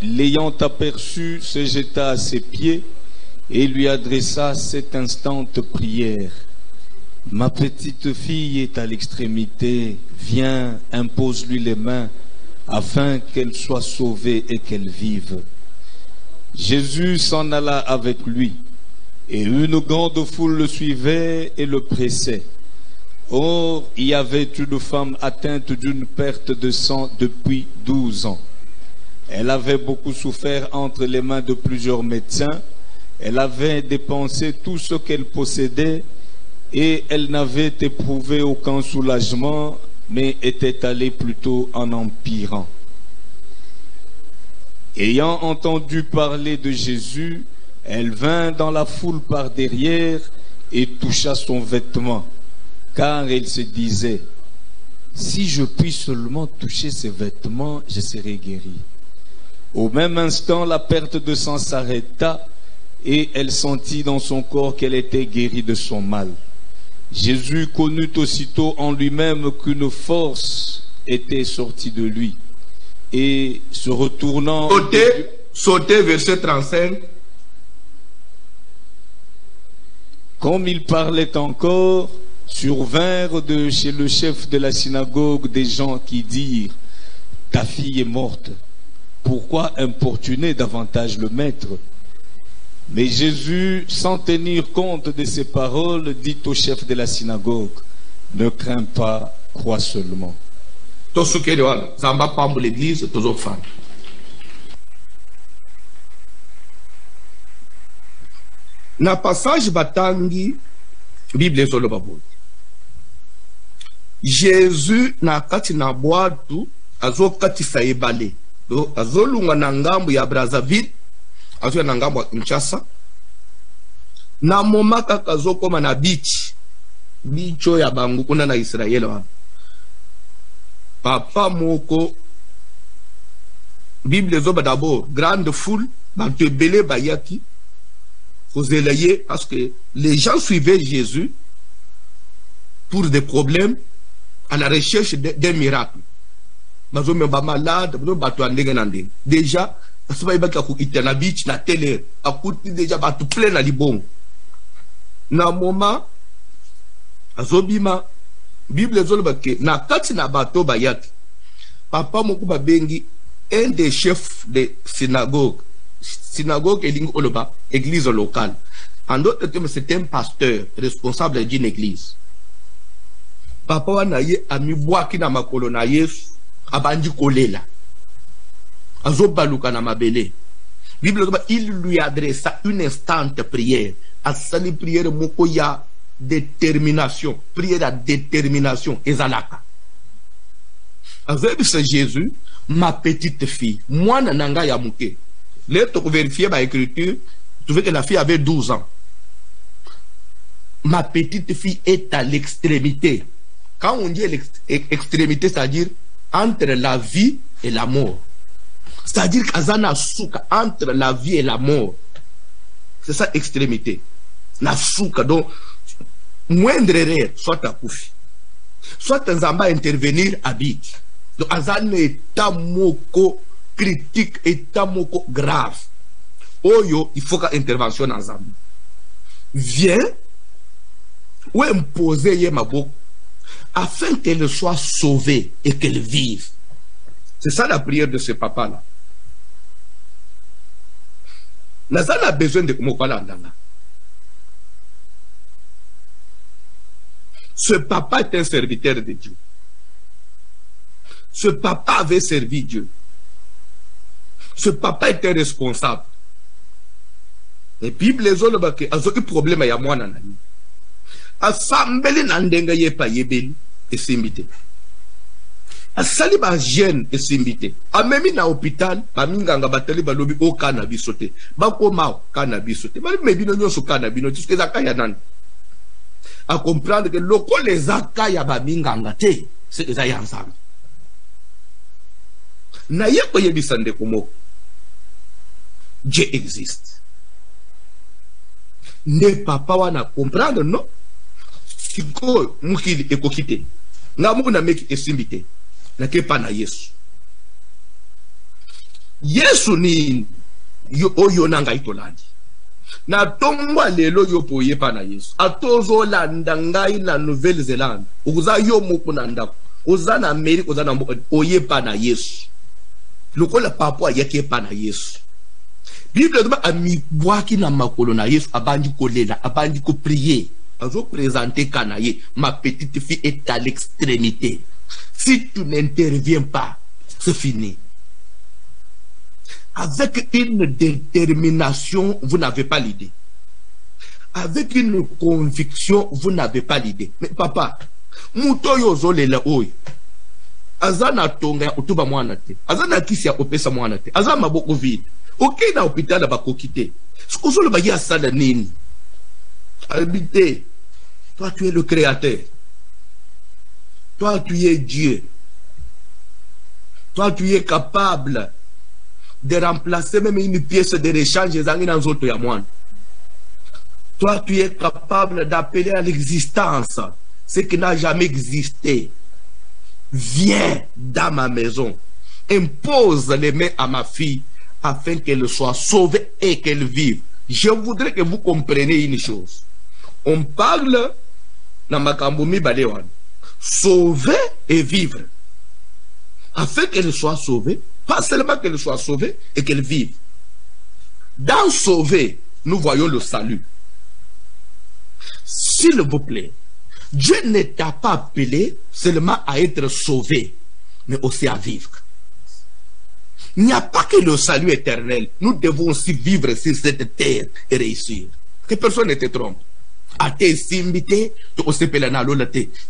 l'ayant aperçu, se jeta à ses pieds et lui adressa cette instante prière. Ma petite fille est à l'extrémité, viens, impose-lui les mains, afin qu'elle soit sauvée et qu'elle vive. Jésus s'en alla avec lui, et une grande foule le suivait et le pressait. Or, il y avait une femme atteinte d'une perte de sang depuis 12 ans. Elle avait beaucoup souffert entre les mains de plusieurs médecins. Elle avait dépensé tout ce qu'elle possédait et elle n'avait éprouvé aucun soulagement, mais était allée plutôt en empirant. Ayant entendu parler de Jésus, elle vint dans la foule par derrière et toucha son vêtement, car elle se disait, si je puis seulement toucher ses vêtements, je serai guérie. Au même instant, la perte de sang s'arrêta et elle sentit dans son corps qu'elle était guérie de son mal. Jésus connut aussitôt en lui-même qu'une force était sortie de lui. Et se retournant... Sautez verset 35. Comme il parlait encore, survinrent de chez le chef de la synagogue des gens qui dirent, ta fille est morte. Pourquoi importuner davantage le maître? Mais Jésus, sans tenir compte de ces paroles, dit au chef de la synagogue, ne crains pas, crois seulement. Tout ce qui est Zamba Pambo l'église, toujours fan. Na passage batangi, Bible solo babou. Jésus na kati na boatu, azo kati sa ebale. Do azo lunga na ngambo ya Brazzaville, azo na ngambo ya Kinshasa. Na moma kaka azo koma na beach. Bicho ya bangu kuna na Israel wa. Papa moko Bible zoba d'abord grande foule bantu belé bayaki kozeleye parce que les gens suivaient Jésus pour des problèmes à la recherche d'un miracle. Bazo me ba malade, bazo batu andenge na ndenge. Déjà parce que ba ku itana beach na télé akuti déjà batu plein na libongo. Na moment azobima Bible zoloba ke na kati na bato bayaki papa moko babengi un des chefs de synagogue elingi oloba église locale, en d'autres termes c'est un pasteur responsable d'une église. Papa wana ye amibwaki na makolo na Yesu abandi kolela azobaluka na mabele. Bible zoloba il lui adressa une instante prière, asali prière moko ya détermination, prière à détermination, ezalaka. Avec ce Jésus, ma petite fille, moi nanga ya muke. Là, tu vérifier ma écriture, tu vois que la fille avait 12 ans. Ma petite fille est à l'extrémité. Quand on dit extrémité, c'est-à-dire entre la vie et la mort. C'est-à-dire qu'azana souka entre la vie et la mort. C'est ça extrémité. La souka donc moindre erreur, soit à koufi, soit nzamba intervenir à bit. Donc azan état moko critique, état moko grave. Oyo, il faut qu'une intervention ensemble. Viens ou imposer yé maboko afin qu'elle soit sauvée et qu'elle vive. C'est ça la prière de ce papa-là. Nazan a besoin de mokalandanga. Ce papa est un serviteur de Dieu. Ce papa avait servi Dieu. Ce papa était responsable. Et puis les autres ont eu problème à moi. Assemblée n'andenga yepa yebeli et simbité. Asali ba jeune et simbité. A même na hôpital, ba minganga batali ba lobi o cannabis sauté. Ba ko ma cannabis sauté. Ba mebi no nyoso cannabis no tiske zakaya nan. À comprendre que le col les akaya ba minganga te c'est ça ensemble. Na yepa yebisande komo. Dieu existe. Ne papa wana comprendre non? Siko mukili ekokite. Na muku na meki esimbite. Na kepa na Yesu. Yesu ni oyo nanga itolandi. Na tongwa lelo yo poye pa na Yesu. Atozo landa ngai na Nouvelle-Zélande. Uza yo muku na ndako. Uza na Amerika, uza na mboka. Oye pa na Yesu. Lokola papa yake pa na Yesu. Bible dama amibwaki na makolo na Yesu. Abandi kolela, abandi ko prier. Azo présenter kanaye. Ma petite fille est à l'extrémité. Si tu n'interviens pas, c'est fini. Avec une détermination, vous n'avez pas l'idée. Avec une conviction, vous n'avez pas l'idée. Mais papa, muto yozo lela oy. Azana tonga utuba mwana te. Azana kisi ya opesa mwana te. Azana maboko vide. Ok na hôpital bakokite. Sikozo le bagi asala nini? Habité. Toi tu es le créateur. Toi tu es Dieu. Toi tu es capable de remplacer même une pièce de rechange dans autres ya moi. Toi, tu es capable d'appeler à l'existence ce qui n'a jamais existé. Viens dans ma maison. Impose les mains à ma fille afin qu'elle soit sauvée et qu'elle vive. Je voudrais que vous compreniez une chose. On parle dans Makamboumi Balewan. Sauver et vivre. Afin qu'elle soit sauvée. Pas seulement qu'elle soit sauvée et qu'elle vive. Dans sauver, nous voyons le salut. S'il vous plaît, Dieu ne t'a pas appelé seulement à être sauvé, mais aussi à vivre. Il n'y a pas que le salut éternel. Nous devons aussi vivre sur cette terre et réussir. Que personne ne te trompe. À tes invités,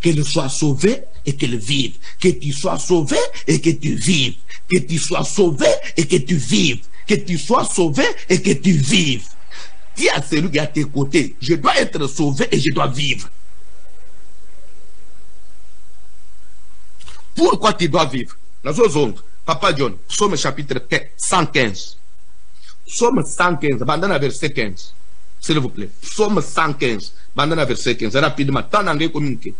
qu'elle soit sauvée et qu'elle vive. Que tu sois sauvé et que tu vives. Que tu sois sauvé et que tu vives. Que tu sois sauvé et que tu vives. Dis à celui qui est à tes côtés, je dois être sauvé et je dois vivre. Pourquoi tu dois vivre? Papa John, Psaume chapitre 115. Psaume 115, bandana verset 15. S'il vous plaît. Psaume 115, bandana verset 15. Rapidement, tant d'anglais communiqué.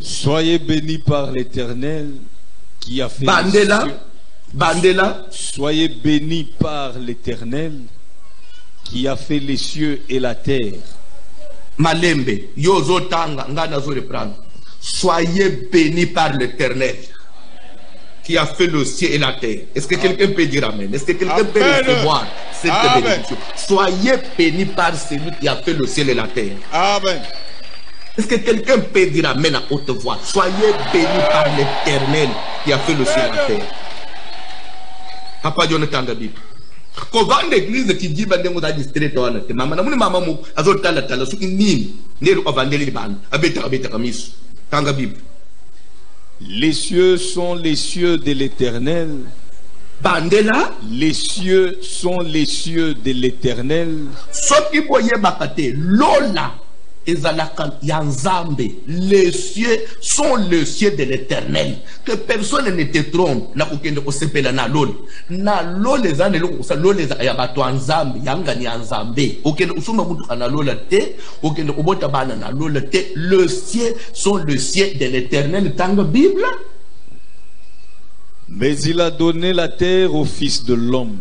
Soyez bénis par l'Éternel qui a fait Bandela, Bandela. Soyez bénis par l'Éternel qui a fait les cieux et la terre. Malembe, yozo tanga, ngana zo reprendre. Soyez bénis par l'Éternel qui a fait le ciel et la terre. Est-ce que quelqu'un peut dire amen? Est-ce que quelqu'un peut recevoir cette bénédiction? Soyez bénis par celui qui a fait le ciel et la terre. Amen. Est-ce que quelqu'un peut dire amen à haute voix? Soyez bénis par l'Éternel qui a fait le ciel et la terre. Papa Jonathan Gabi. Quand l'église qui dit que vous distrait, maman, maman, azotala tala, ce qui n'est pas vandeli ban, abeta kamis, tanga bib. Les cieux sont les cieux de l'Éternel. Bandela. Les cieux sont les cieux de l'Éternel. Ce qui voyait bakate, lola. Les cieux sont les cieux de l'Éternel. Que personne ne te trompe. Na kukende osepela na lol. Na lol les ane lo kusa lol les ayabato anzambe. Yanga ni anzambe. Okende usuma mutu kana lola te. Okende obota bana na lola te. Les cieux sont les cieux de l'Éternel. Tanga Bible. Mais il a donné la terre au Fils de l'homme.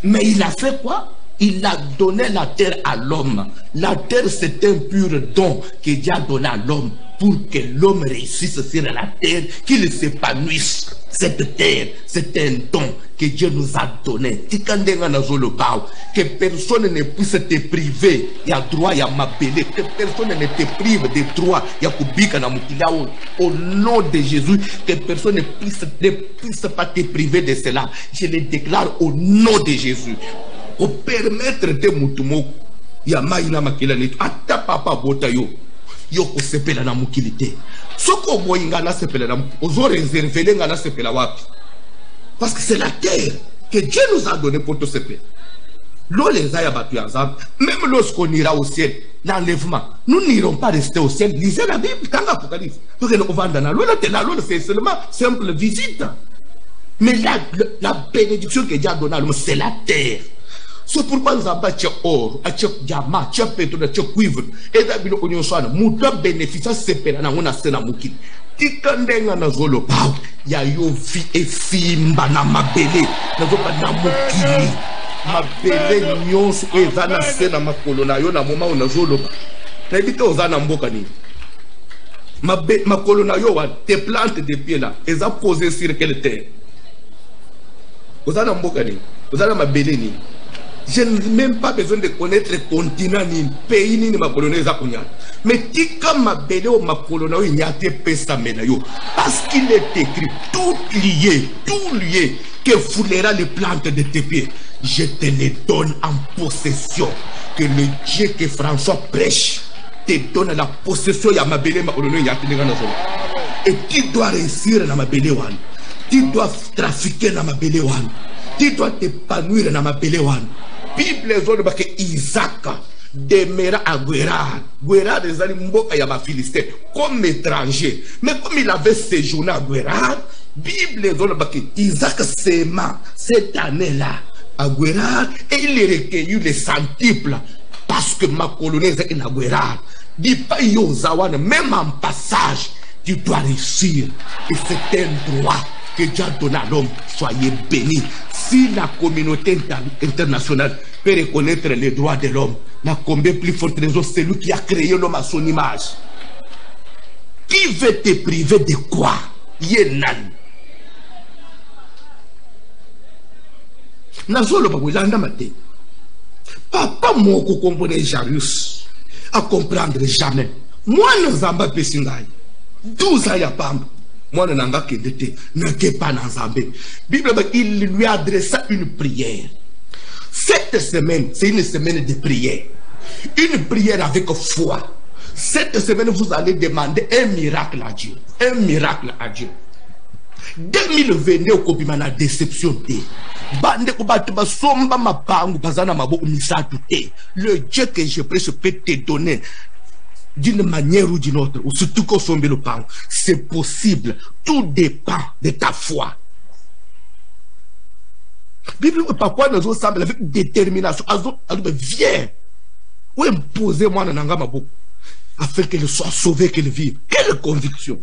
Mais il a fait quoi? Il a donné la terre à l'homme. La terre, c'est un pur don que Dieu a donné à l'homme pour que l'homme réussisse sur la terre, qu'il s'épanouisse. Cette terre, c'est un don que Dieu nous a donné. Que personne ne puisse te priver. Il y a droit, il y a m'appeler. Que personne ne te prive des droits. Il y a kubika na mukila au nom de Jésus. Que personne ne puisse pas te priver de cela. Je le déclare au nom de Jésus. Pour permettre de mutumo ya maina makila netu ata papa bota yo ko sepela na mukilité soko boyinga na sepela na ozo réserver nga na sepela wapi parce que c'est la terre que Dieu nous a donné pour te seper l'eau les a battu ensemble même lorsqu'on ira au ciel l'enlèvement nous n'irons pas rester au ciel lisez la Bible dans l'Apocalypse parce que on va dans la loi c'est seulement simple visite mais la bénédiction que Dieu a donnée à l'homme c'est la terre. C'est pourquoi nous avons acheté or, acheté diamant, acheté pétrole, acheté cuivre. Et d'abord, nous avons mouta bénéfice, c'est pénal, on a c'est la moukine. Tikandenga na zolo pao, ya yo fi e fimba na mabele, na zopa na moukini. Mabele nyonso eza na se na makolo na yo na moma o na zolo pa. Na ebite oza na mboka ni. Makolo na yo wa, tes plantes de pieds là, eza posées sur quelle terre? Oza na mboka ni, oza na mabele ni. Je n'ai même pas besoin de connaître le continent ni le pays ni ma colonie zakunya. Mais tika ma belle ou ma colonie n'y a pas menayo. Parce qu'il est écrit tout lié que foulera les plantes de tes pieds. Je te les donne en possession. Que le Dieu que François prêche te donne la possession ya ma belle ma colonie n'y a pas. Et tu dois réussir dans ma belle one. Tu dois trafiquer dans ma belle one. Tu dois t'épanouir dans ma belle one. Bible zone ba que Isaac demeura à Guérard. Guérard des mboka ya ba Philistin comme étranger. Mais comme il avait séjourné à Guérard, Bible zone ba que Isaac s'aima cette année-là à Guérard et il recueillit les centiples parce que ma colonie est à Guérard. Dis pas yo zawana même en passage tu dois réussir et c'est un droit que Dieu a donné à l'homme. Soyez bénis. Si la communauté internationale peut reconnaître les droits de l'homme, n'a combien plus forte raison celui qui a créé l'homme à son image. Qui veut te priver de quoi? Yenan. Nazolo bakulanda mate. Papa moko comprenait Jarius à comprendre jamais. Moi nous en bas pesingai. 12 ans ya pamba. Moi, je n'ai pas d'Anzambé. Bible, il lui adressa une prière. Cette semaine, c'est une semaine de prière. Une prière avec foi. Cette semaine, vous allez demander un miracle à Dieu. Un miracle à Dieu. 2022, au Kobimana, déception. Le Dieu que je prie, je peux te donner. D'une manière ou d'une autre, ou surtout qu'on sombe le pain, c'est possible. Tout dépend de ta foi. Bible, pourquoi nous sommes avec détermination, viens, ou imposez-moi dans Nangamabo, afin qu'elle soit sauvée, qu'elle vive. Quelle conviction!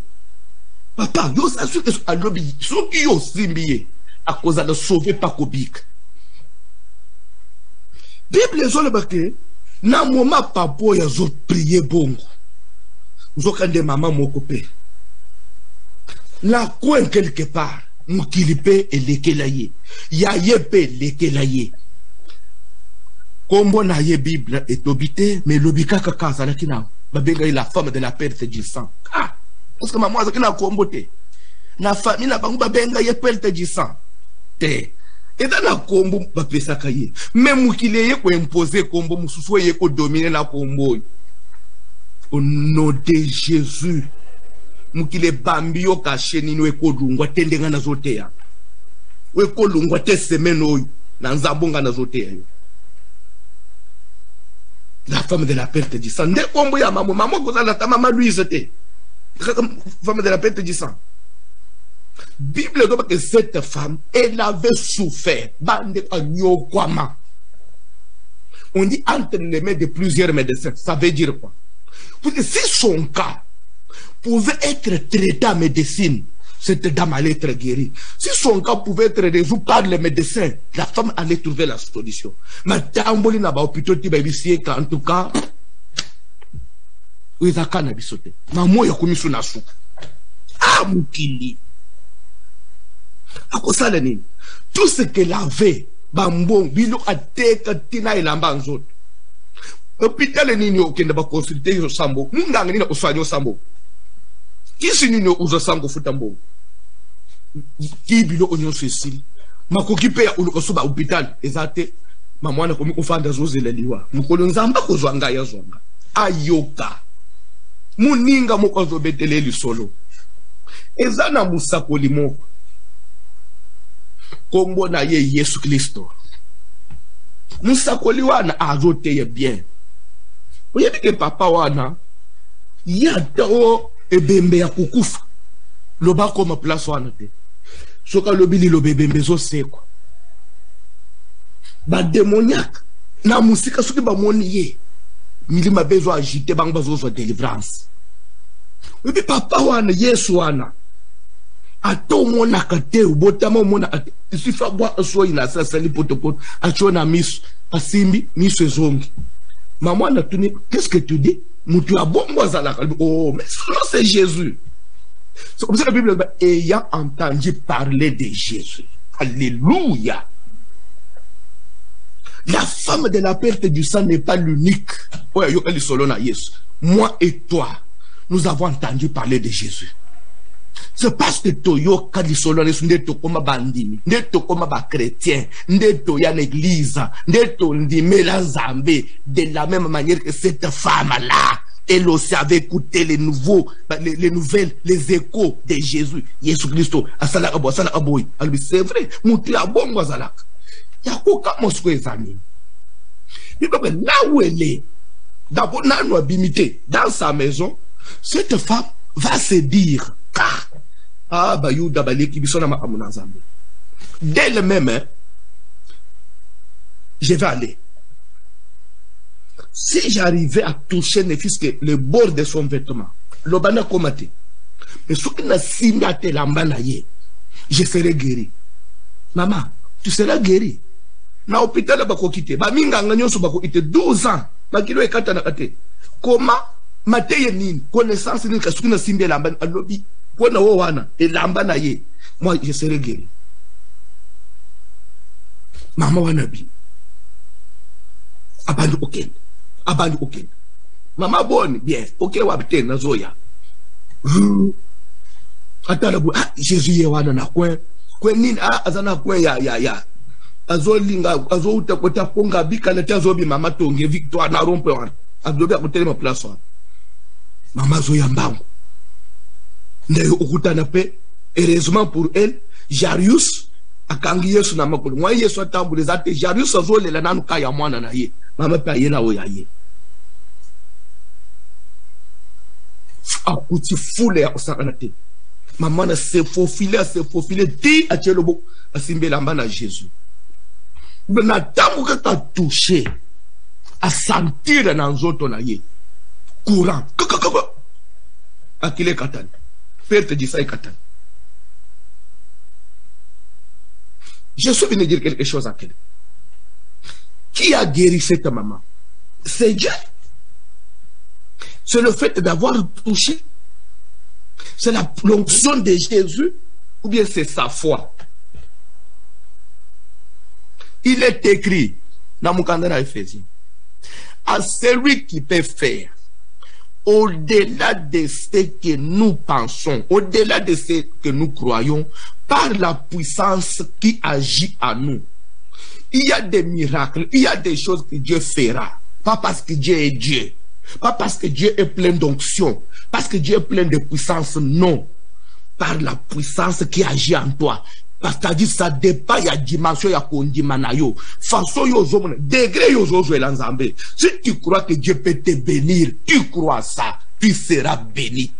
Papa, yo s'assure que à l'obéi, ceux qui ont simbié, à cause de la sauver par Kobik. Bible, les gens le na moment papa ya zo prier bongo zo kande maman moko pe la coin quelque part mukilipe elekelaye ya yepe lekelaye kombo na ye Bible est obité mais lobika kaka za lakina babenga la femme de la perte du sang parce que maman zakina kombo te na famille na bangu babenga ye perte du sang te. Et dans la combo, même mukile ko imposer combo, mususu ye ko dominer la combo. Au nom de Jésus, mukile bambio caché ni no ko lungwa tendenga na zotea. We ko lungwa te semaine oyo na nzabonga na zotea yo. La femme de la perte du sang. Nde combo ya maman ko za la ta maman Louise te. Femme de la perte du sang. Bible dit que cette femme, elle avait souffert. On dit entre les mains de plusieurs médecins. Ça veut dire quoi? Parce que si son cas pouvait être traité en médecine, cette dame allait être guérie. Si son cas pouvait être résolu par les médecins, la femme allait trouver la solution. Mais tamboli na ba hôpital en tout cas, oui, ça can abisote. Maman ya komisu na souka. Ah mukili. Tout ce qu'elle avait, bambon, bilo a teka tina ilamba nzoto. Hôpital nini okende ba consulter yo sambo. Munganga nini oswanyo sambo. Kisi nini uzo sambo futambo. Ki bilo onyo sesili. Makoki pe ya ulukosoba hôpital ezate mamwana komi kufanda zozela liwa. Mukolo nzamba kozwanga ya zonga. Ayoka. Muninga moko zobetele lisolo. Ezana musakoli moko. Kombo na ye Yesu Kristo. Musakoli wana azoteye bien. Oyebi ke papa wana yata o ebembe ya kukufa. Loba koma place wana te. Soka lobili lobebembe zo seko. ba démoniaque na musika soki ba moniye milima bezo agité bang bazo délivrance. Oui papa wana Yesu wana ato mona kate ubotama mona sifa bwa so ina sasa lipotopoto achona misu asimbi misu ezongi. Maman a tuni, qu'est-ce que tu dis? Moutou a bon moi zala. Oh mais c'est Jésus. C'est comme ça que la Bible dit, ayant entendu parler de Jésus. Alléluia. La femme de la perte du sang n'est pas l'unique. Moi et toi, nous avons entendu parler de Jésus. C'est parce que Toyo Kadisolo n'est comme bandini, n'est comme chrétien, n'est toya l'église, n'est tondi mélanzambé, de la même manière que cette femme-là. Elle aussi avait écouté les nouvelles, les échos de Jésus. Jésus Christ, c'est vrai, mouti a bon wazalak. Yakuka mosko ezami. Là où elle est, d'abord, dans sa maison, cette femme va se dire, d'elle-même, je vais aller. Si j'arrivais à toucher ne fût-ce que le bord de son vêtement, l'obana komate, mais ce qui n'a signate l'ambanaye, je serai guéri. Maman, tu seras guéri. Na hôpital bako kite, ba minga nganyoso bako ite 12 ans, ba kilo ekata na kate. Comment mateye nini, connaissance nini kasuki na simbe l'ambana alobi, kona wo wana e l'ambanaye, moi je serai guéri. Maman wanabi. Abandu okende. Abandu okende. Maman bonne, bien, ok wabite na zoya. Atalabu, Jésus ye wana na kwen. Kwen nini, azana kwen ya. Azolinga, azouta kota ponga bika na tazobi mama tonge victoire na rompe wana. Azobi akutele ma place wana. Mama zoya mbangu. Ndayo ukuta na pe, heureusement pour elle, Jarius akangi Yesu na makulu. Mwa Yesu atambule zate, Jarius azole la nanu kaya mwana na ye. Mama pe ayena oya ye. Akuti foule ya osakanate. Maman na se faufile, di a tchelobo, a simbe lamba na Jésus. Na tamu que t'as touché, à sentir dans zoto na ye, courant, akile katan, père te dit ça et katan. Je suis venu dire quelque chose à quelqu'un. Qui a guéri cette maman? C'est Dieu. C'est le fait d'avoir touché. C'est la l'onction de Jésus, ou bien c'est sa foi. Il est écrit dans Moukandana Ephésiens, à celui qui peut faire au-delà de ce que nous pensons, au-delà de ce que nous croyons, par la puissance qui agit à nous. Il y a des miracles, il y a des choses que Dieu fera, pas parce que Dieu est Dieu, pas parce que Dieu est plein d'onction, parce que Dieu est plein de puissance, non, par la puissance qui agit en toi. Parce que ça dépend de la dimension ya kondimanayo. Façon yo zomone, degré yo zozo elanzambe. Si tu crois que Dieu peut te bénir, tu crois ça, tu seras béni.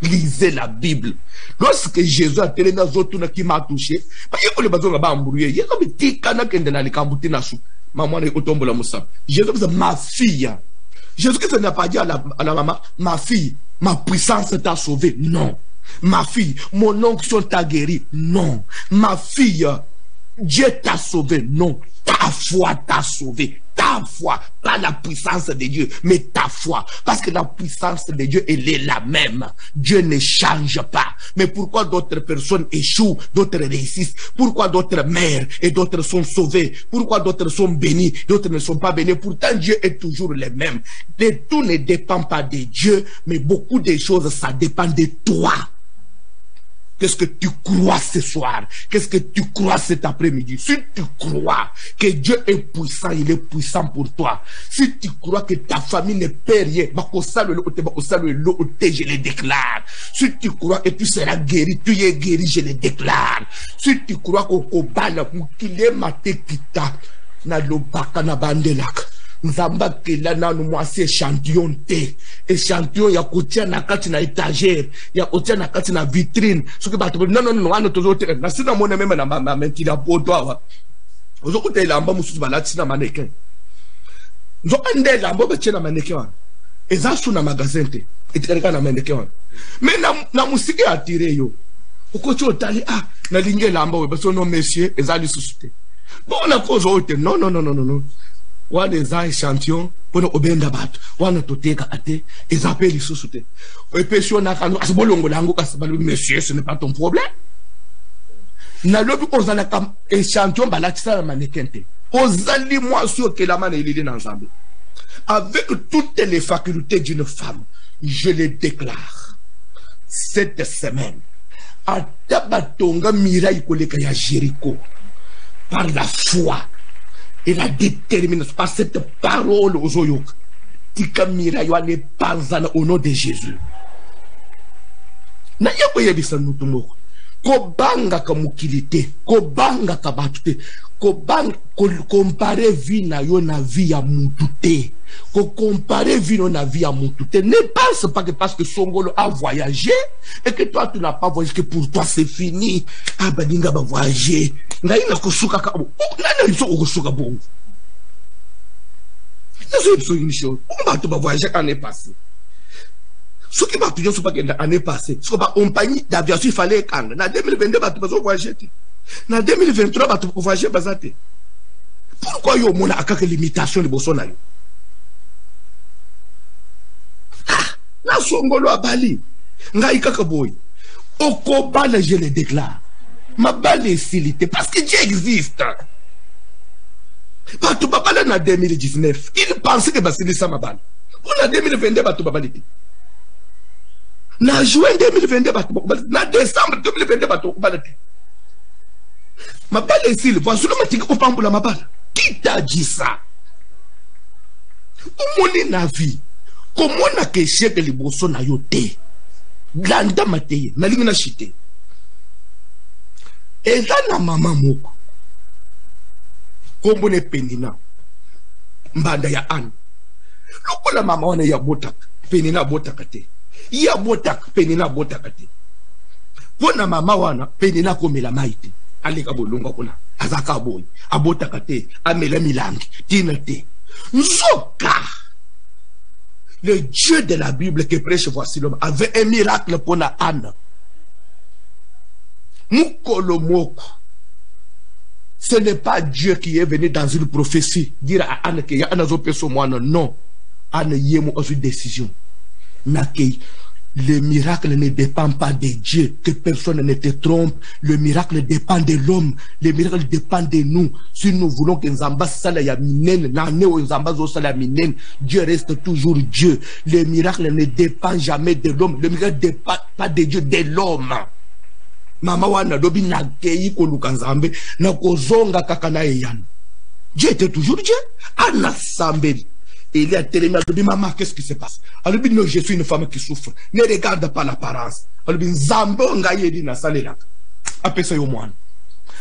Lisez la Bible. Lorsque Jésus a télé na zoto na qui m'a touché, parce que le bazon ba embrouillé, il y a comme petit kana kende na likambuti na sou. Maman est otombo la moussa. Jésus dit ma fille. Jésus Christ n'a pas dit à la maman, ma fille, ma puissance t'a sauvé. Non. Ma fille, mon onction t'a guéri. Non. Ma fille, Dieu t'a sauvé. Non. Ta foi t'a sauvé. Ta foi, pas la puissance de Dieu, mais ta foi. Parce que la puissance de Dieu, elle est la même. Dieu ne change pas. Mais pourquoi d'autres personnes échouent, d'autres réussissent? Pourquoi d'autres meurent et d'autres sont sauvés? Pourquoi d'autres sont bénis, d'autres ne sont pas bénis? Pourtant, Dieu est toujours le même. Tout ne dépend pas de Dieu, mais beaucoup de choses, ça dépend de toi. Qu'est-ce que tu crois ce soir? Qu'est-ce que tu crois cet après-midi? Si tu crois que Dieu est puissant, il est puissant pour toi. Si tu crois que ta famille ne peut rien, je le déclare. Si tu crois que tu seras guéri, tu es guéri, je le déclare. Si tu crois qu'il est maté kita, na lobaka na bandelak. Nzamba kela nanu mwasi échantillon te. Échantillon ya kotia na kati na étagère, ya kotia na kati na vitrine. Soki bato non wana tozo te. Na sina mona même na mentira poto awa. ozokuta elamba mususu balati na mannequin nzokande elamba batie na mannequin wana eza su na magasin te etikaka na mannequin wana mais na musiki atire yo okoti otali nalingi elamba we baso no monsieur eza lisusu te bona kozo ote non wana eza échantillon mpona obenda bato wana toteka ate eza pe lisusu te epesi yo nakano kasi bolongola yango kasi balobi monsieur ce n'est pas ton problème nalobi ozalaka échantillon balatisa na mannequin te ozali mwasi okelama na elili na nzambe avec toutes les facultés d'une femme je le déclare cette semaine ata batonga miraille koleka ya Jéricho par la foi et la détermination par cette parole ozoyoka tika miraille wana epanzana au nom de Jésus na yako yebisa mutu moko kobanga ka mokili te kobanga ka bato te kobanga comparer vie na yo na vie ya mutu te comparer vie na vie ya mutu te ne pense pas que parce que Songolo a voyagé et que toi tu n'as pas voyagé que pour toi c'est fini baninga ba voyager ngai na kosuka ka nana nso kosuka bongo c'est une chose on va te voyager l'année passée. Ce qui m'a toujours pas l'année passée, ce que ma compagnie d'aviation il fallait quand en 2022 tu vas voyager, en 2023 tu vas voyager bazate. Pourquoi yo mona akaka limitation de bosona yo? Na Songolo a Bali, ngai kaka boy. Okobala je le déclare. Ma balle est silité parce que Dieu existe. Batu babala na 2019, il pensait que basili sa mabala. On a 2022 batu babaliti. Na juin 2022 na décembre 2022 bato balati mabala esili voici le matin ko pambula mabala qui t'a dit ça omoni na vie komona ke cheke liboso na yo te landa mateye na lingi na chite eza na mama moko kombone Penina mbanda ya Anne lokola mama wana ya botaka Penina botaka te ya botaka Penina botaka te pona mama wana Penina komela maite aleka bolonga kuna azaka boy abotaka te amela milangi tina te nzoka le Dieu de la Bible que prêche voici l'homme avait un miracle pour Anne mukolo moko. Ce n'est pas Dieu qui est venu dans une prophétie dire à Anne que Anne non Anne yemo a une décision. Le miracle ne dépend pas de Dieu, que personne ne te trompe. Le miracle dépend de l'homme. Le miracle dépend de nous. Si nous voulons que Nzamba sala ya minen, nane o Nzamba zo sala minen, Dieu reste toujours Dieu. Le miracle ne dépend jamais de l'homme. Le miracle ne dépend pas de Dieu, de l'homme. Mama wana dobi na kei ko lukanzambe na kozonga kaka na eyana. Dieu était toujours Dieu. Anna Sambeli. Et il a télé dit maman, qu'est-ce qui se passe? Alors non, je suis une femme qui souffre. Ne regarde pas l'apparence. Alors Zambo ngaye na salela. Après ça yo mwana.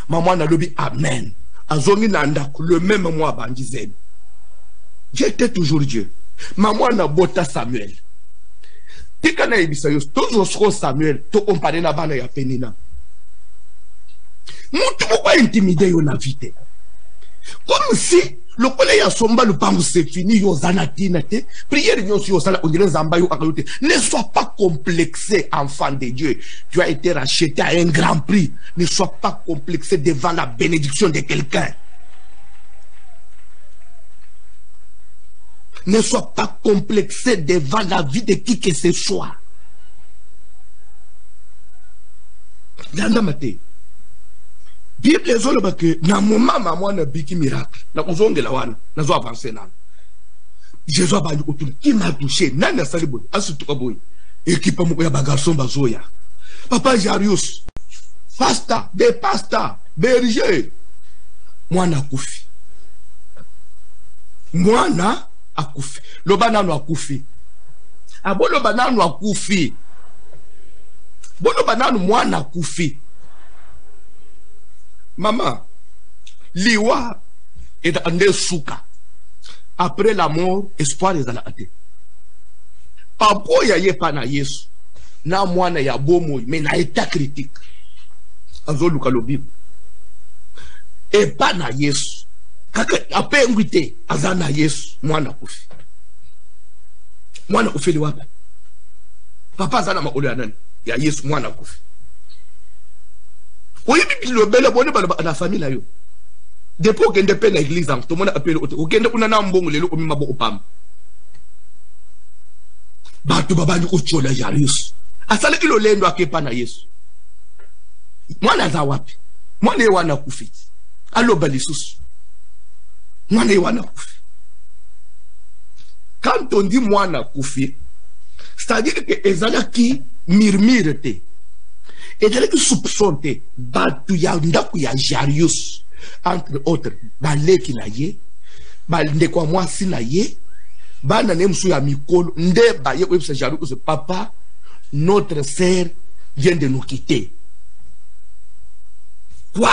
Maman na lobi amen. Azongi nanda le même mois bandizen. Dieu était toujours Dieu. Maman na bota Samuel. Tika na ebisa yo toujours Samuel to compare na bana ya Penina. Mutu ko intimider yo na vite. Comme si le collègue ya somba le pango c'est fini yo zanatina te prière yo si yo sala on dirait zamba yo akayote. Ne sois pas complexé enfant de Dieu. Tu as été racheté à un grand prix. Ne sois pas complexé devant la bénédiction de quelqu'un. Ne sois pas complexé devant la vie de qui que ce soit. Yanda mate. Bible ezoloba que na moment maman na biki miracle na kozongela wana na zo avancer na Jésus a bandu autour qui m'a touché nana salibo asutuka boy équipe moko ya bagarson bazoya papa Jarius pasta de pasta berger mwana akufi loba nanu akufi aboloba nanu akufi boloba nanu mwana akufi. Maman, liwa et ande souka. Après la mort, espoir est dans la tête. Papo ya ye pana Yesu. Na mwana ya bomo, mais na état critique. Azo luka lo Bible. epa na Yesu kaka apengwi te aza na Yesu mwana kufi wapi papa aza na makolo ya nani ya Yesu mwana kufi oyi bibilo bele bone bana na famille na yo depuis okende pe na église en to mona appelle okende kuna na mbongo lelo omi mabo opamba bato babandi kochola ya Yesu asale ilo lendo akepa na Yesu mwana za wapi mwana ye wana kufi aloba lisusu mwana ye wana kufi quand on dit mwana kufi c'est-à-dire que ezalaki murmure te ezalaki soupçon te bato ya ndako ya Jarius entre autres baleki na ye bandeko mwasi na ye bana ne msu ya mikolo nde baye kwebisa Jarius papa notre sœur vient de nous quitter. Quoi?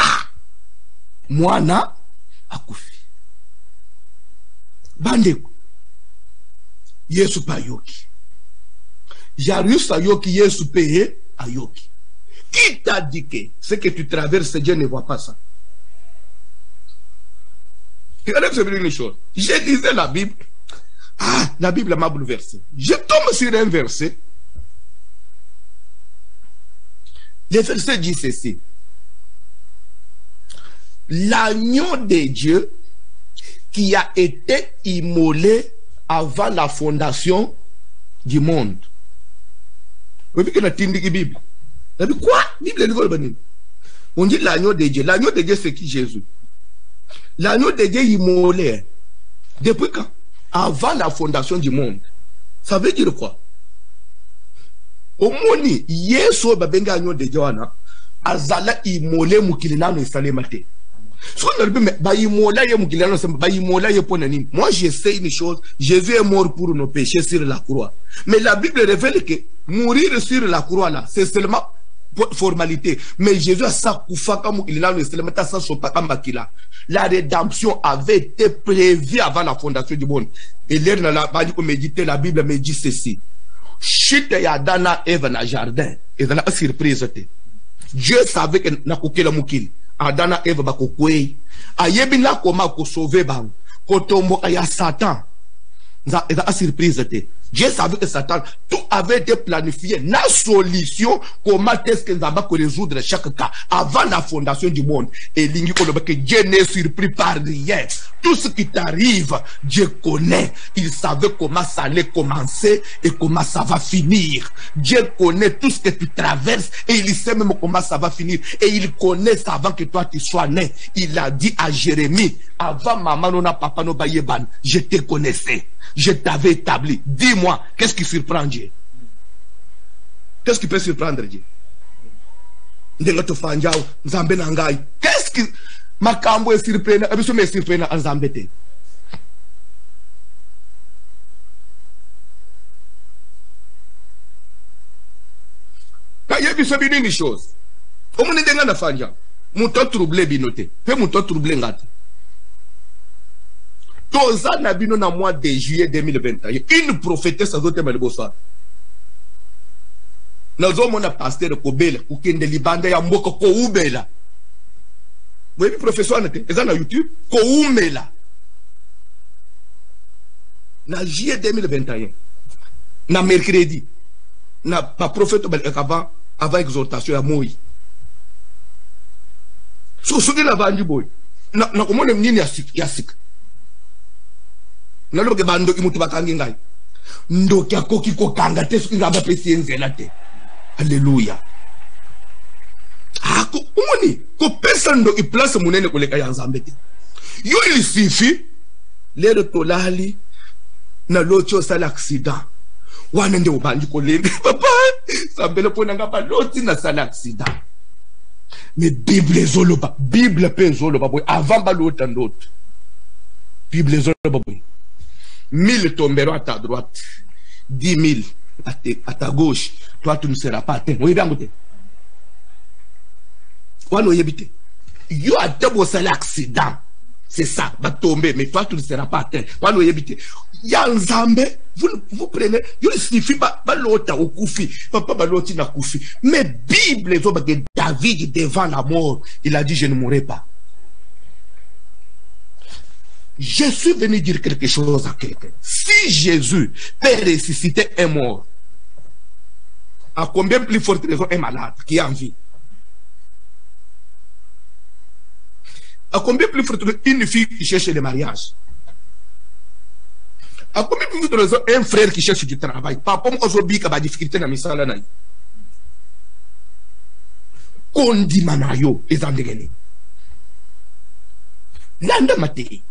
Mwana akufi. Bandeko. Yesu pa yoki. Jarius ayoki, Yesu paye ayoki. Qui t'a dit que ce que tu traverses, Dieu ne voit pas ça? Regardez une chose. J'ai lisé la Bible. Ah, la Bible m'a bouleversé. Je tombe sur un verset. Le verset dit ceci. L'agneau de Dieu qui a été immolé avant la fondation du monde. Vous voyez que la Bible. Quoi? Bible, on dit l'agneau de Dieu. L'agneau de Dieu, c'est qui? Jésus. L'agneau de Dieu immolé. Depuis quand? Avant la fondation du monde. Ça veut dire quoi? Au moni, Yesu babenga agneau de Dieu wana azala immolé mukilina no salemate. So on dit mais ba immola ye mukilina no ba immola ye pona nini? Moi je sais une chose, Jésus est mort pour nos péchés sur la croix. Mais la Bible révèle que mourir sur la croix là, c'est seulement formalité. Mais Jésus a sa kufaka mukilina no salemate sa sopaka makila. La rédemption avait été prévue avant la fondation du monde. Et l'air dans la Bible méditer la Bible me dit ceci. Chute ya Adana Eve na jardin. Et dans la surprise. Dieu savait que na kokela mukili. Adana Eve bakokwei. Ayebi na koma ko sauver bang. Kotombo ya Satan. Za surprise. Dieu savait que Satan, tout avait été planifié. La solution, comment est-ce que nous allons résoudre chaque cas avant la fondation du monde. Et que Dieu n'est surpris par rien. Tout ce qui t'arrive, Dieu connaît. Il savait comment ça allait commencer et comment ça va finir. Dieu connaît tout ce que tu traverses et il sait même comment ça va finir. Et il connaît ça avant que toi tu sois né. Il a dit à Jérémie, avant maman non papa no bayeban, je te connaissais. Je t'avais établi. Dis-moi, qu'est-ce qui surprend Dieu? Qu'est-ce qui peut surprendre Dieu? Qu'est-ce qui... Makambo est surprenant, abiso me surprenant en Zambete. Quand il y a une chose, au moment où on a fait ça, on a troublé binoté, on a troublé ngate. Toza na bino na mois de juillet 2021, une prophétesse a zoté malbosa. Nazo mona pasteur Kobela, ukende libanda ya mboko ko ubela. Vous voyez, professeur, ils ont YouTube, Koumela. Na juillet 2021, na mercredi, na pas prophète avant exhortation à Moïse. So, ce qui est là-bas, na comment on est yasik. Na loke bando imutu bakangi ngai. Ndo kya koki ko kanga te so ngaba pesienze la te. Alléluia. Ah, umoni ko personne do place munene koleka ya Nzambe te. Yo il suffit le tolali na locho sala accident. Wana nde ubandi ko lenge papa sambele pona ngapa loti na sala accident. Mais Bible zoloba, Bible pe zoloba boy avant ba lota ndoto. Bible zoloba boy. 1000 tomberont à ta droite, 10 000 à ta gauche, toi tu ne seras pas atteint. Oui, bien goûté. Wano yebite. Yo a d'abord c'est l'accident. C'est ça, va tomber, mais toi tu ne seras pas atteint. Wano yebite. Ya Nzambe, vous prenez, il suffit pas l'autre au koufi, papa l'autre na koufi. Mais Bible, David devant la mort, il a dit je ne mourrai pas. Je suis venu dire quelque chose à quelqu'un. Si Jésus peut ressusciter un mort, à combien plus forte raison un malade qui est en vie? À combien plus forte raison une fille qui cherche le mariage? À combien plus forte raison un frère qui cherche du travail? Papa, moi, je dis qu'il y a des difficultés dans mes salles. Kondima na yo ezandegene. Landa mate.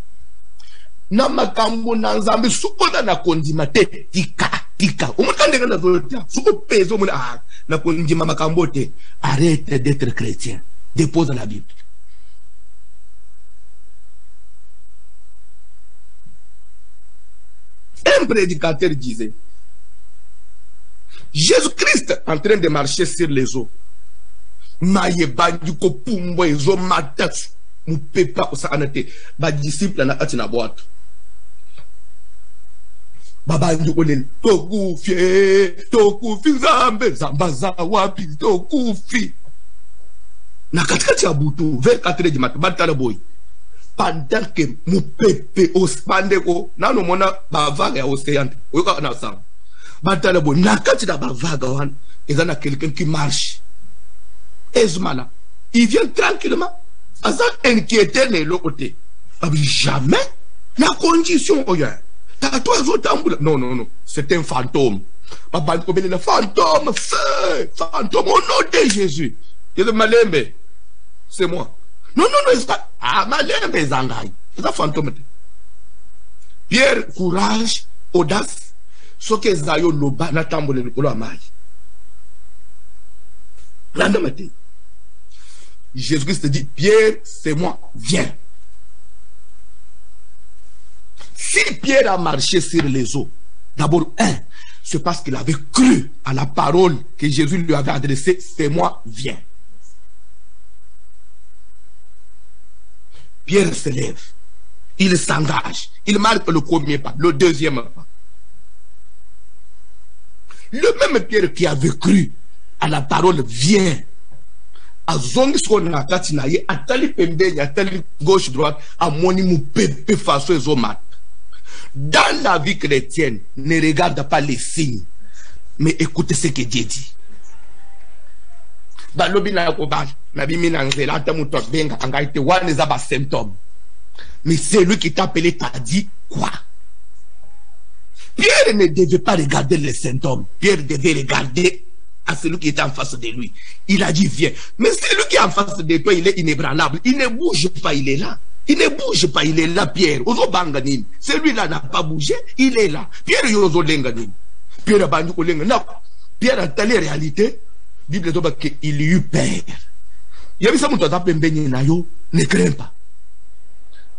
Na makambo na nzambe sukoda na kondima te tika. Umukandega na zotia. Suko peso muna na kondima makambo te. Arrête d'être chrétien. Dépose la Bible. Un prédicateur disait, Jésus-Christ en train de marcher sur les eaux. Maye bandi ko pumbo ezo matatsu mupepa osanate ba disciple na atina boato babandi ko len tokufi zambe zambaza wapi tokufi na katikati ya butu 24 du matin batala boy pendant que mupepe ospande ko nano mona ba vaga ya océan oyoka na sang batala boy na kati da ba vaga wan ezana quelqu'un qui marche. Ezmala, il vient tranquillement. Asa inquiété ne l'autre. Jamais. La condition, non, c'est un fantôme. Papa, un fantôme, fantôme, au nom de Jésus. Il est malembe. C'est moi. Non, c'est pas. Ah, malembe, zangai. C'est un fantôme. Pierre, courage, audace. Ce que Zayo Loba n'a pas le colo à maille. Jésus-Christ dit, Pierre, c'est moi, viens. Si Pierre a marché sur les eaux, d'abord, c'est parce qu'il avait cru à la parole que Jésus lui avait adressée, c'est moi, viens. Pierre se lève, il s'engage, il marque le premier pas, le deuxième pas. Le même Pierre qui avait cru à la parole vient. A zongi son akati na ye atali pembeni atali gauche droite a moni mu pepe faso ezomat. Dans la vie chrétienne, ne regarde pas les signes, mais écoutez ce que Dieu dit. Balobi na kobal na bimi na nzela ta muto benga angaite wane za ba symptômes. Mais c'est lui qui t'a appelé t'a dit quoi? Pierre ne devait pas regarder les symptômes. Pierre devait regarder à celui qui est en face de lui. Il a dit viens. Mais celui qui est en face de toi, il est inébranlable. Il ne bouge pas, il est là. Il ne bouge pas, il est là, Pierre. Celui-là n'a pas bougé, il est là. Pierre yozo lenganim. Pierre bandu ko lenga. Non. Pierre a telle réalité. Bible doba que il eut peur. Yebisa muto ta pembeni na yo, ne crains pas.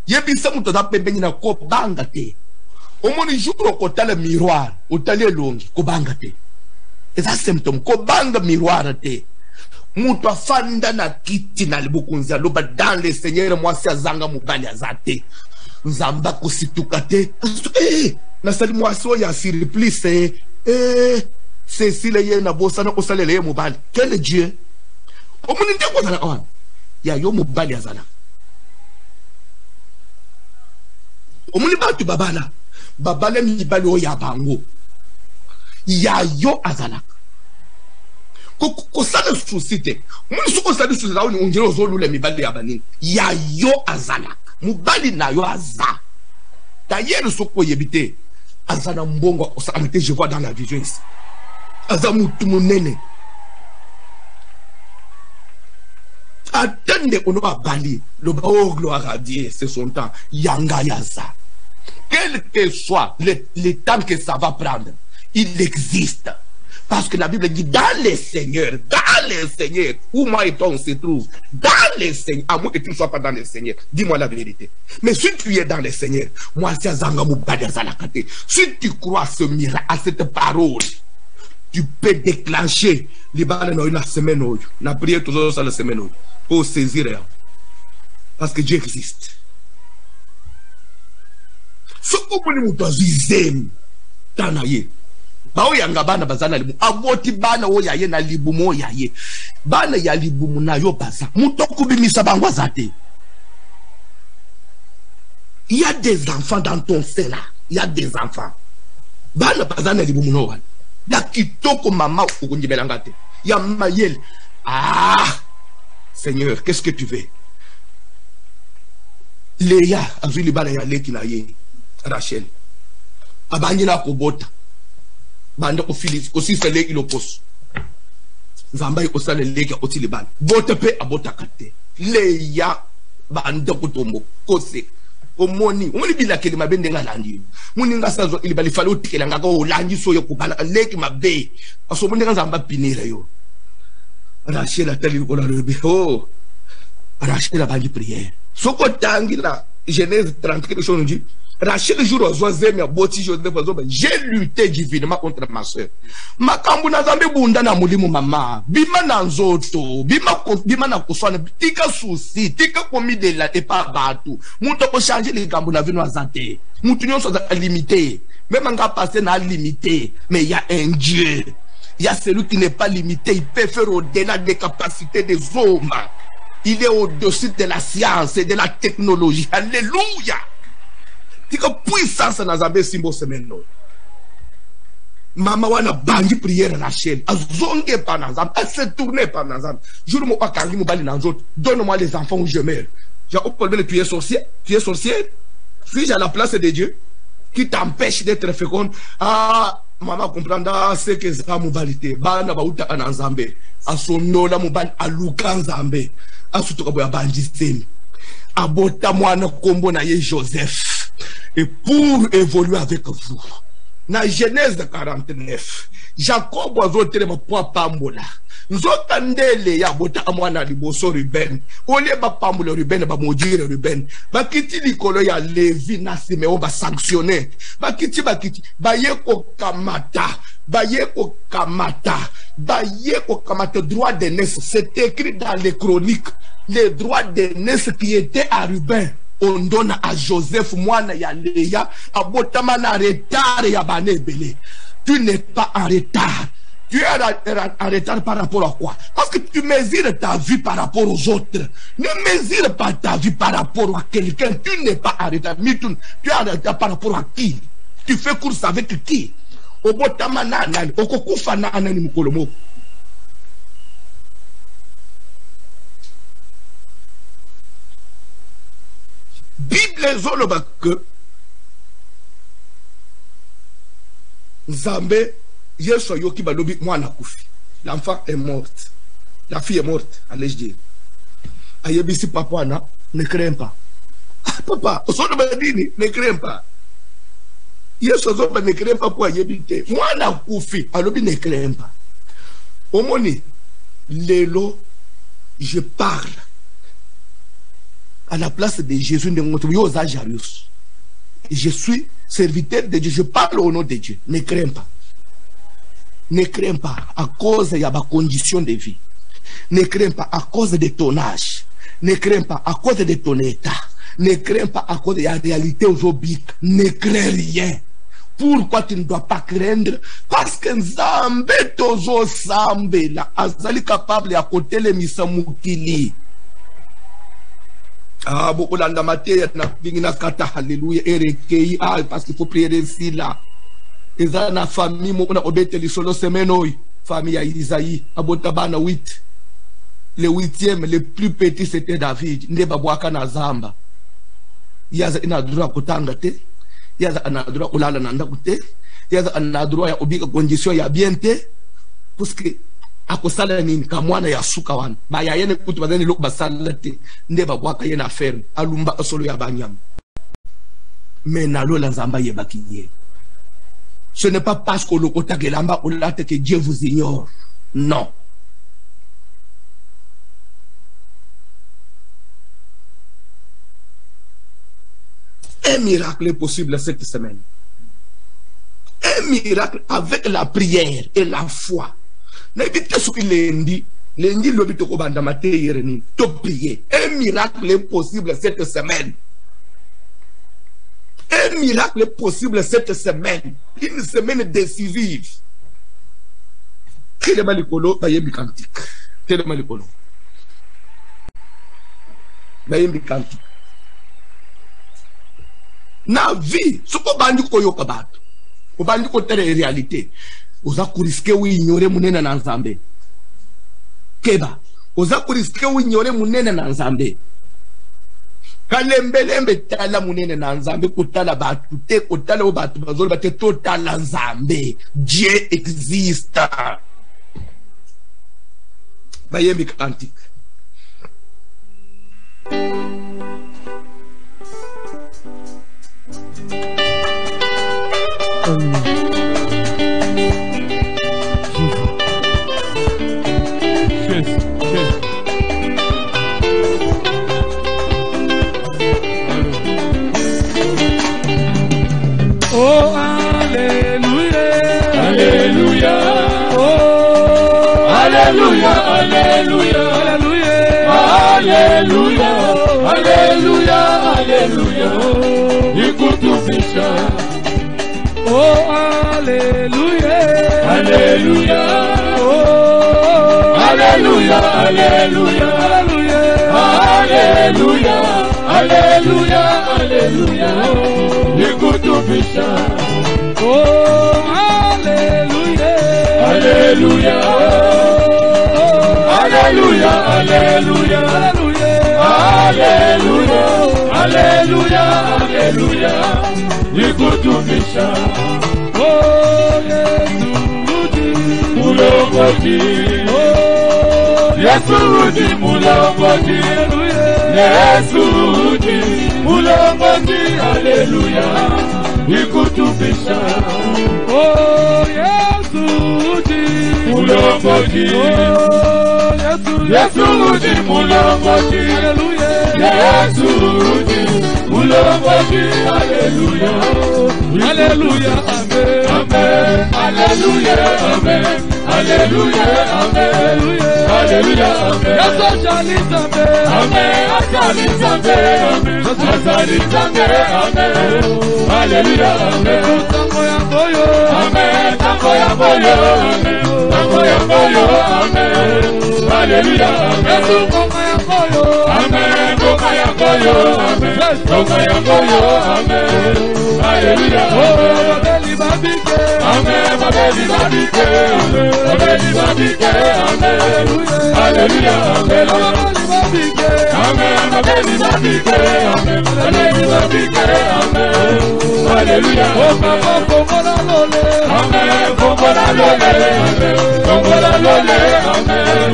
Yebisa muto ta pembeni na ko banga te. Omoni jour ko tala miroir, o tala longi ko banga te. Et ça symptôme ko banga miroir te. Muto afanda na kiti na libukunza loba dans le Seigneur moi si azanga mubali azate. Nzamba ko situkate. Na sali moi so ya surplice c'est le yé na bosana ko salele ye mubali. Quel Dieu? Omoni ndeko zala on. Ya yo mubali azala. Omoni batu babala. Babala mibali o ya bango. Ya yo azala. Ko sala susite. Muni suko sala susite oni unjero zolu le mibali ya banini. Ya yo azala. Mubali na yo aza. D'ailleurs suko yebite. Azana mbongo osamete je vois dans la vision ici. Azamutu munene. Attendez on va bali. Le oh gloire à Dieu, c'est son temps. Yanga yaza. Quel que soit le temps que ça va prendre, il existe. Parce que la Bible dit dans le Seigneur, où moi et toi on se trouve, dans le Seigneur, à moins que tu ne sois pas dans le Seigneur, dis-moi la vérité. Mais si tu es dans le Seigneur, moi c'est si tu crois à ce miracle, à cette parole, tu peux déclencher les balles dans une semaine, la prière toujours sur la semaine, pour saisir. Parce que Dieu existe. Ce que vous avez dit, bao yanga bana bazana libu aboti bana wo yaye na libu mo yaye bana ya libu mu na yo baza mutoko bimisa bangwa zate Il y a des enfants dans ton sein là. Il y a des enfants. Bana bazana libumunwa. Da kitoko mama ukundibelangate. Il y a Mayel. Ah! Seigneur, qu'est-ce que tu veux? Léa, azuli bana ya leki na ye. Rachel. Abanyina kobota. Banda ko Phyllis, aussi fele ilopos. Zambai osale leki otili bana. Bote pe abota kate. Léa banda kutombo kose. Omoni bila kelima bende ngalandi muninga sazo ili bali falo tikela ngaka olandi so yokubala leki mabe aso muninga zamba pinira yo Rachel atali ko la rebe oh Rachel a bandi prière soko tangila Genèse 30 quelque chose nous dit Rachel jour aux oiseaux boti Joseph azoba j'ai lutté divinement contre ma soeur makambu na zambe bunda na mulimu mama bima na nzoto bima na kuswana tika souci tika komi de la et pas batu muto ko changer les gambu na vino azate mutu nyonso za limité même nga passer na limité mais il y a un Dieu il y a celui qui n'est pas limité il peut faire au-delà des capacités des hommes il est au-dessus de la science et de la technologie alléluia. Tika puissance na zambe simbo semaine no. Mama wana bangi prière Rachel. Azonge pa na zambe. Elle se tourne pa na zambe. Jour mo akangi mo bali na nzoto. Donne-moi les enfants où je meurs. J'ai opposé tu es sorcier. Tu es sorcière. Suis-je à la place de Dieu qui t'empêche d'être féconde? Ah, maman comprendra ce que ça mo balite. Bana ba uta na zambe. Asonola mo bali aluka nzambe. Asutoka boya bangi semi. Abota mwana kombo na ye Joseph. Et pour évoluer avec vous, dans Genèse 49, Jacob a voté le point pambola. Nous entendez ya bota amwana liboso Ruben. Ole ba pambola Ruben ba modire Ruben. Ba kiti likolo ya Levi na Simeon ba sanctionner. Ba kiti ba yeko kamata. Ba yeko kamata droit de naissance. C'est écrit dans les chroniques. Les droits de naissance qui étaient à Ruben. On donne à Joseph Moana ya Léa abotama na retard ya banebele. Tu n'es pas en retard. Tu es en retard par rapport à quoi? Parce que tu mesures ta vie par rapport aux autres. Ne mesure pas ta vie par rapport à quelqu'un. Tu n'es pas en retard. Tu es en retard par rapport à qui? Tu fais course avec qui? Obotama na nani? Okokufa na nani mukolomo? Bible zoloba que Zambé yeso yoki balobi mwana kufi. L'enfant est morte. La fille est morte, allez-je dire. Ayebisi papa na ne crains pas. Papa, osoba dini ne crains pas. Yeso zoba ne crains pas pour ayebite. Mwana kufi alobi ne crains pas. Omoni lelo je parle à la place de Jésus de Jarius. Je suis serviteur de Dieu. Je parle au nom de Dieu. Ne crains pas. Ne crains pas à cause de ma condition de vie. Ne crains pas à cause de ton âge. Ne crains pas à cause de ton état. Ne crains pas à cause de la réalité aujourd'hui. Ne crains rien. Pourquoi tu ne dois pas craindre? Parce que Nzambe tozo sambe la azali capable à côté les misamukili. Ah, beaucoup d'anda matière na kata hallelujah erekei ah parce qu'il faut prier ici là. Et ça na famille mo na obete li solo semaine famille ya Isaïe abota bana 8. Le 8e le plus petit c'était David ndeba bwaka na zamba. Yaza ina droit kutanga te. Yaza ana droit kulala na ndaku te. Yaza ana droit ya obika condition ya bien te. Parce que akosala nini kamwana ya suka wana ba ya yene kutu bazani loko basala te ndeba bwaka yena affaire alumba solo ya banyam mais nalo la nzamba yebaki ye. Ce n'est pas parce que le kota gelamba olate que Dieu vous ignore, non. Un miracle est possible cette semaine. Un miracle avec la prière et la foi. N'évitez ce qu'il lundi l'obito kobanda matériel ni to prier. Un miracle est possible cette semaine. Un miracle est possible cette semaine. Une semaine décisive. Tellement likolo bayembi kantik. Tellement likolo. Bayembi kantik. na vie soko bandi koyoka bato obandi ko tere réalité oza kuriske winyore munene na nzambe keba oza kuriske winyore munene na nzambe kalembelembe tala munene na nzambe kotala batu te kotala o batu bazoli bate totala nzambe. Dieu existe. Bayembi cantique. Oh, alléluia, Alléluia. oh, Alléluia, alléluia. alléluia, Alléluia, alléluia, alléluia. Ikutufisha. oh, alléluia, Alléluia. oh, Alléluia, alléluia. Alléluia, alléluia, alléluia. Ikutufisha. oh, alléluia, Alléluia. Alléluia, alléluia. Alléluia, alléluia, alléluia. Ikutufisha. oh, Yesu, Mulongoti. oh, Yesu rudi mulongoti. alléluia, Yesu rudi mulongoti. Alléluia. Ikutufisha. oh, Yesu, Mulongoti. oh, Yesu, Yesu rudi mulongoti. alléluia, Yesu rudi mulongoti. Alléluia. alléluia, amen, Amen. Alléluia. Amen. Alléluia. Amen. Alléluia. Amen. Yesu jalise amen, Amen. Asali Zambe. Amen. Asali Zambe. Amen. Alléluia. Amen. tango ya boyo, Amen. Tango ya boyo. Amen. Tango ya boyo. Amen. Alléluia. Amen. Yesu konga ya boyo, Amen. Toka ya boyo. Amen. Toka ya boyo. Amen. Alléluia. oh, babeli babike, Amen. Babeli babike. Amen. Babeli babike. Amen. Alléluia. Amen. babeli babike, Amen. Babeli babike. Amen. Babeli babike. Amen. Alléluia. oh, papa kongo na lole, Amen. Kongola lole. Amen. Kongola lole. Amen.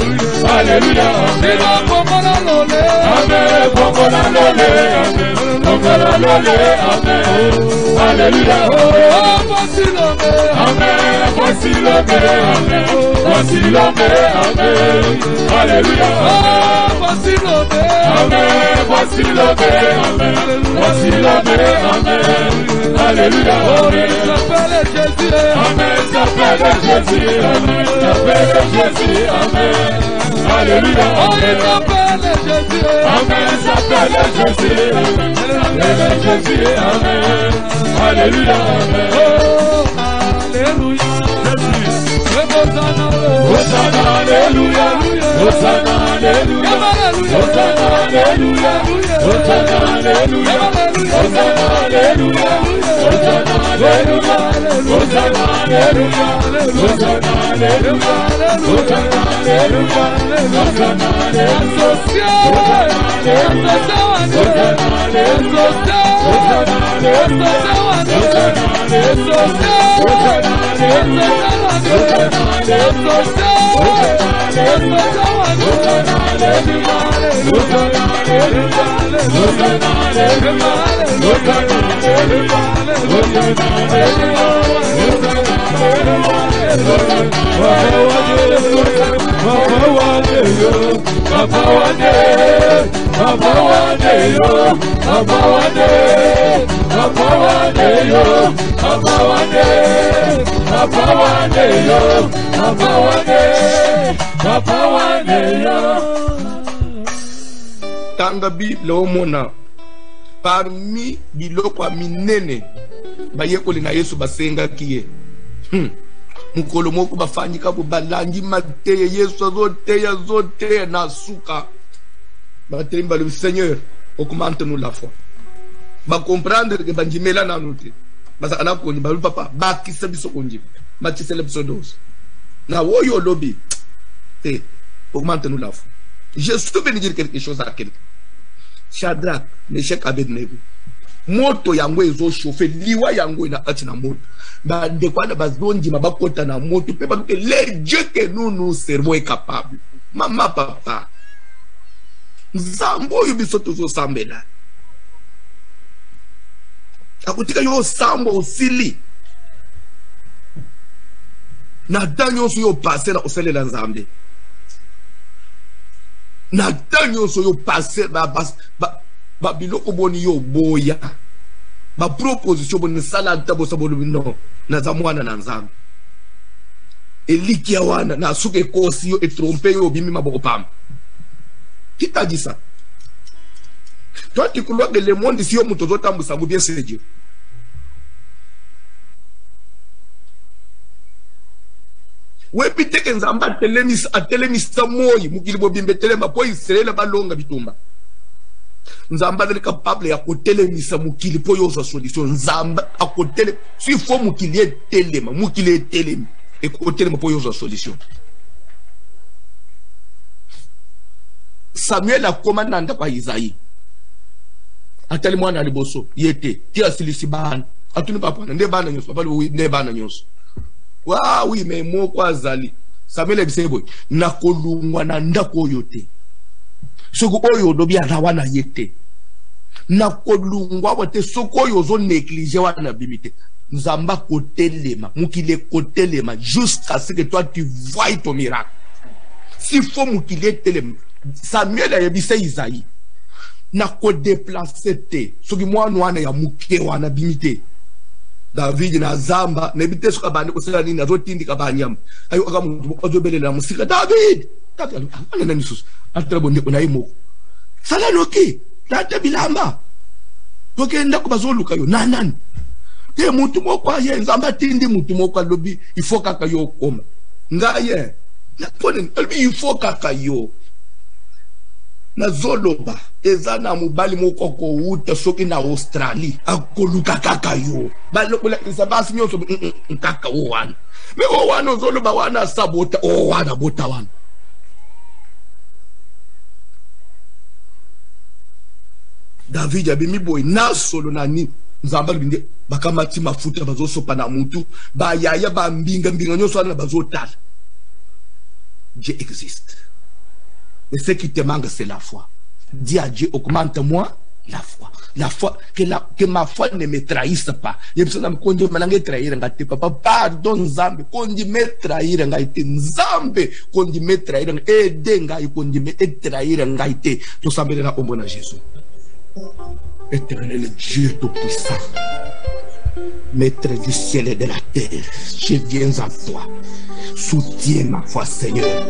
Alléluia. sino kongo na lole, Amen. Kongola lole. Amen. Kongola lole. Amen. Alléluia. oh, voici l'homme, Amen. Voici l'homme. Amen. Voici l'homme. Amen. Alléluia. oh, voici l'homme, Amen. Voici l'homme. Amen. Voici l'homme. Amen. Alléluia. oh, il s'appelle Jésus, Amen. S'appelle Jésus. Amen. S'appelle Jésus. Amen. Alléluia. oh, il s'appelle Jésus, Amen. S'appelle Jésus. Amen. S'appelle Jésus. Amen. Alléluia. Amen. oh, alléluia, Hosanna, Hosanna, Alléluia. Hosanna, Alléluia. Hosanna, Alléluia. Hosanna, Alléluia. Hosanna, Alléluia. Hosanna, Alléluia. Hosanna, Alléluia. Hosanna, Alléluia. Hosanna, Alléluia. Hosanna, tanga Bible omona parmi biloko minene bayekoli na Yesu basengaki ye mukolo moko bafanyika bo balangi mateye Yesu azoteya na suka batelemba le Seigneur augmente-nous la foi. ba comprendre que bandimela na note basa ana ko ba papa ba kisa biso konji ba tisele biso dos na woyo lobby augmente-nous la foi. Je suis venu dire quelque chose à quelqu'un. Shadrach, Meshach, Abednego. Moto yango ezo chauffer liwa yango na ati na moto. Ba ndekwa na bazonji mabakota na moto pe ba que le Dieu que nous servons est capable. Mama papa. Nzambo yubiso tozo sambela. Akutika yo sambo osili. Na danyo so yo passer na osele la nzambe. Na danyo so yo passer ba biloko boni yo boya. Ba proposition boni sala tabo sabolo no na zamwana na nzambe. Elikia wana na suke kosi yo etrompe yo bimi maboko pam. Qui t'a dit ça? Toi tu crois que le monde ici yo mutozo tambusa bien c'est Dieu. Wepite ke nzamba atelemisa moyi mukili bobimbe telema po Israel balonga bitumba. Nzamba est capable ya kotelemisa mukili po yo za solution. Nzamba akotele si fo mukili etelema mukili etelema e kotelema po yo za solution. Samuel a commandé kwa Isaïe. Atali mwana liboso yete ti asilisi bana atuni papa nde bana nyoso papa nde bana nyoso. Wa oui mais moko azali Samuel ebisebo na kolungwa na ndako yote soko oyo dobi wana yete na kolungwa wote soko oyo zo négliger wana bibite nzamba kotelema mukile kotelema jusqu'à ce que toi tu vois ton miracle. S'il faut mukile telema Samuel a yebise Isaïe na ko déplacer te soki mwana wana ya muke wana bimite David na zamba nebite suka bande kusela nini azotindi kabanyama ayo akamuntu ozobelela musika David ana nani sus atrabo ndeko na imo sala noki tata bilamba tokenda ko bazoluka yo nanani te muntu moko ye nzamba tindi muntu moko lobi ifoka ka yo koma ngaye na pone lobi ifoka ka yo na zoloba ezana mubali moko ko uta soki na Australie akoluka kaka yo balokola isabasi nyoso nkaka wana me wana zoloba wana sabota wana bota wana David abimi boy na solo na ni nzamba binde bakamati mafuta bazosopa na mutu ba yaya ba mbinga nyoso wana bazotala. Dieu existe. Et ce qui te manque, c'est la foi. Dis à Dieu, augmente-moi la foi. La foi, que ma foi ne me trahisse pas. Il y a quand Dieu m'a trahir, papa, pardon, Nzambe, quand Dieu me trahir, Nzambe, quand Dieu me trahir, aide, quand Dieu me trahir, tout ça, me l'a au Jésus. Éternel Dieu Tout-Puissant, Maître du ciel et de la terre, je viens à toi. Soutiens ma foi, Seigneur.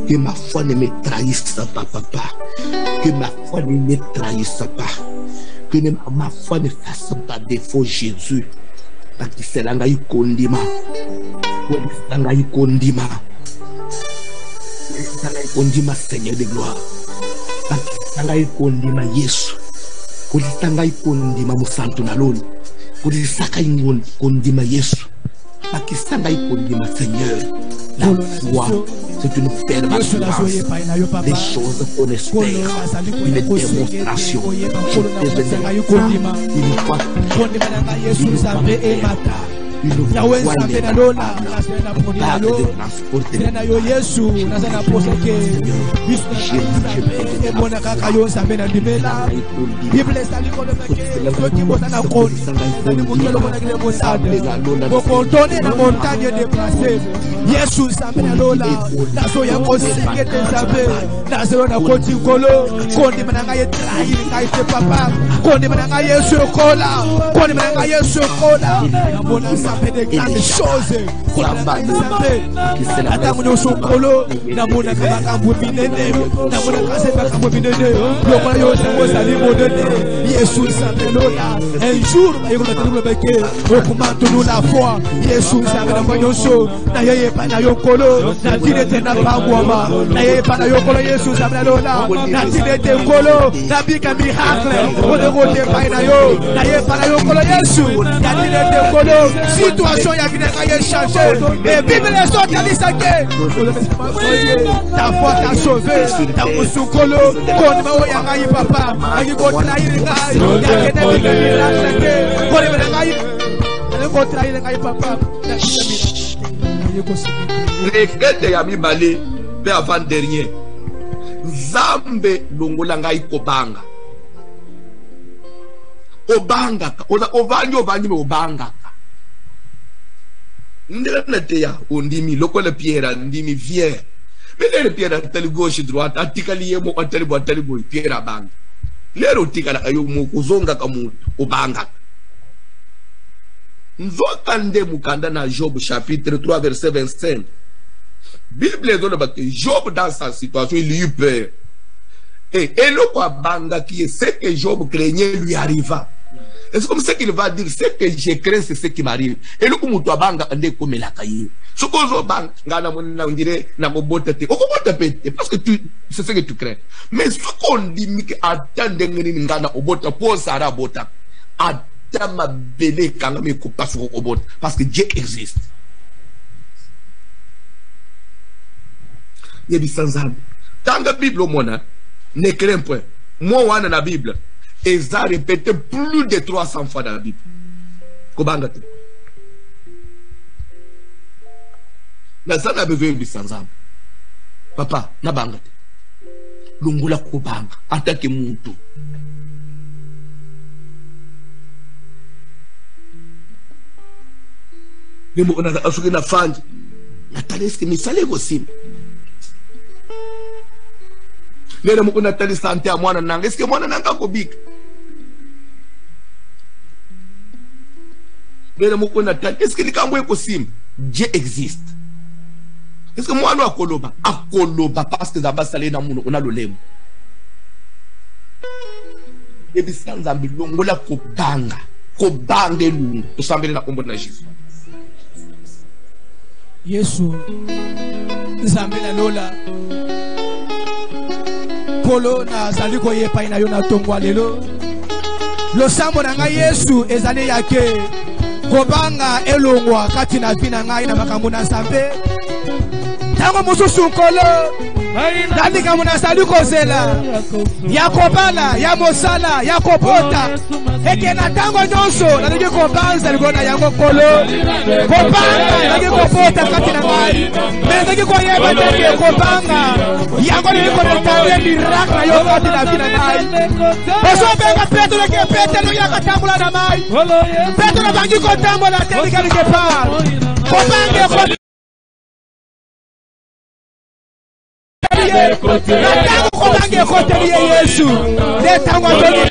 Que ma foi ne me trahisse pas, papa. Que ma foi ne me trahisse pas. Que ma foi ne fasse pas défaut, Jésus. Parce que c'est là qu'il condima. C'est là qu'il condima. C'est là qu'il condima, Seigneur de gloire. Parce que c'est là qu'il condima, Jésus. C'est là qu'il condima, Moussanto Naloni. C'est là qu'il condima, Jésus. Parce que c'est là qu'il condima, Seigneur. La foi, c'est une ferme assurance des choses qu'on espère, une démonstration. Une fois Yahweh Sabena Lola, Nasena Yo, Sena Yo Yesu, Nasena Poseke, Bisna, Monaka Yo Sabena Dimela, Bible Saliko de Meke, Botana Kon, Salimukelo Monagre Mosade, Bokondone na montagne déplacée, Yesu Sabena Lola, Nasoya Koseke Sabe, Nasona Koti Kolo, Kondi Managaye Trahi, Kaite Papa, Kondi Managaye Sokola, Kondi Managaye Sokola, Bonasa. fait des grandes choses. Ata mwenye usokolo na mwana kama kambu binene na mwana kasema kambu binene lokola yo sango sali modene Yesu samelola un jour ayiko na telu beke okumatu nous la foi Yesu sangana mwanyoso na yeye pana yokolo na direte na pangwama na yeye pana yokolo Yesu samelola na direte kolo na bika miracle ode rote pana yo na yeye pana yokolo Yesu na direte kolo situation ya bina kaye changer et Bible les autres dit ça que ta foi t'a sauvé ta musukolo konima oyanga yi papa ayi kontra yi ngai ya kene bikira sake konima ngai ale kontra yi ngai papa regrette ya mibale pe avant dernier Zambe longola ngai kobanga obanga ovanyi me obanga ndela teya ondimi lokola Pierre ndimi vier mais Pierre atali gauche droite atikali yemo atali bo Pierre abanga lero tikala ayo mo kuzonga kamuntu obanga nzokande mukanda na Job chapitre 3 verset 25 Bible donne que Job dans sa situation il eut peur et le quoi banga qui est ce que Job craignait lui arriva. C'est comme ça qu'il va dire, ce que je crains, c'est ce qui m'arrive. Et le coup, tu banga, on est comme la caille. Ce qu'on a bang, on dirait, n'a pas beau tête. On va te péter, parce que c'est ce que tu crains. Mais ce qu'on dit, que attendez, n'gana, au bota, pour Sarah bota. Attends ma belle, quand me coupe pas sur au bota. Parce que Dieu existe. Il y a des sans-âme. Dans la Bible, au monde, ne crains point. Moi, on a dans la Bible. Et ça répété plus de 300 fois dans la Bible. Kobangate. Na ça n'a besoin de sans âme. Papa, na bangate. Lungula kobanga. Attaque muntu. Nemo na asuke na fandi. Na taleske misale gosim. Lele moko na tali santé à mwana nanga. Est-ce que mwana nanga ko big? Lele moko na tali. Est-ce que likambo eko sim? Dieu existe. Est-ce que mwana akoloba? Akoloba parce que zaba salé na muno on a le lemo. Et bisan zambi longola ko banga. Ko bange lungu. To sambele na kombo na Jésus. Yesu zambela lola Polo na zali ko yepa ina yo na tongwa lelo lo sambo na ngai Yesu ezali yake kobanga elongwa kati na vina ngai na makambo na Nzambe tango mususu kolo Dali kamuna sali kozela ya kobala ya mosala ya kopota eke na tango nyonso na ngi kobanza likona yango kolo kobanga na ngi kopota kati na ngai mais ngi koyeba teke kobanga yango ni konekta miracle na yo kati na vina ngai oso benga Petro ke Petro ya katambula na mai Petro bangi kotambola teli kalike pa kobanga Kobange kote liye Yesu Netango toni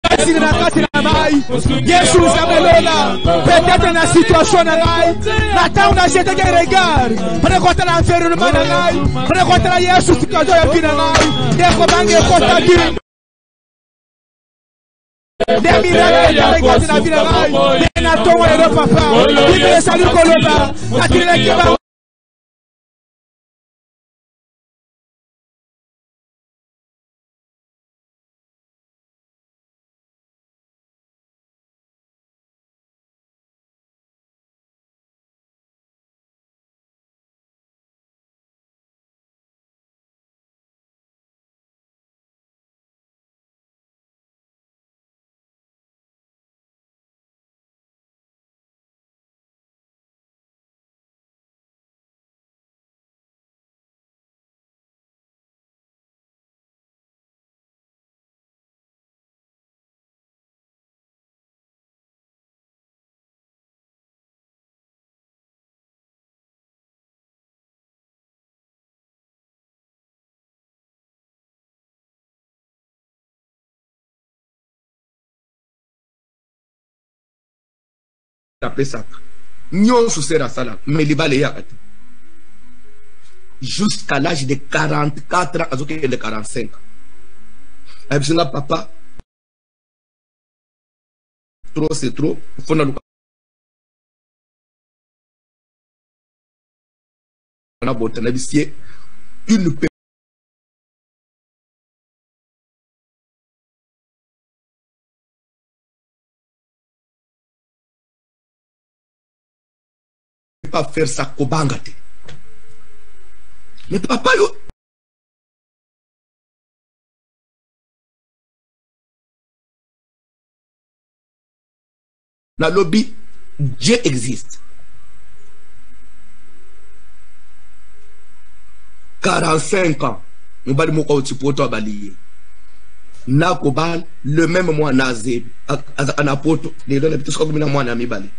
Kati na mai Yesu samelola peut-être na situation na ngai na tango na jete ke regard Pene kote na environnement na ngai Pene kote na Yesu situation ya pina ngai Neko bange kote diri des miracles de la vie de la papa, il me salue Koloba, tapé ça. Nyon sous sera sala, mais il va les yakati. Jusqu'à l'âge de 44 ans, de 45 ans. Absina papa, trop c'est trop, faut na luka. On a boté na bissier, il ne peut pas faire ça kobangate. Mais papa yo na lobby, Dieu existe. 45 ans, nous allons nous outils à balayer. Na kobal le même mois nazé, à poto, les deux les petits comme na mois na mi balé.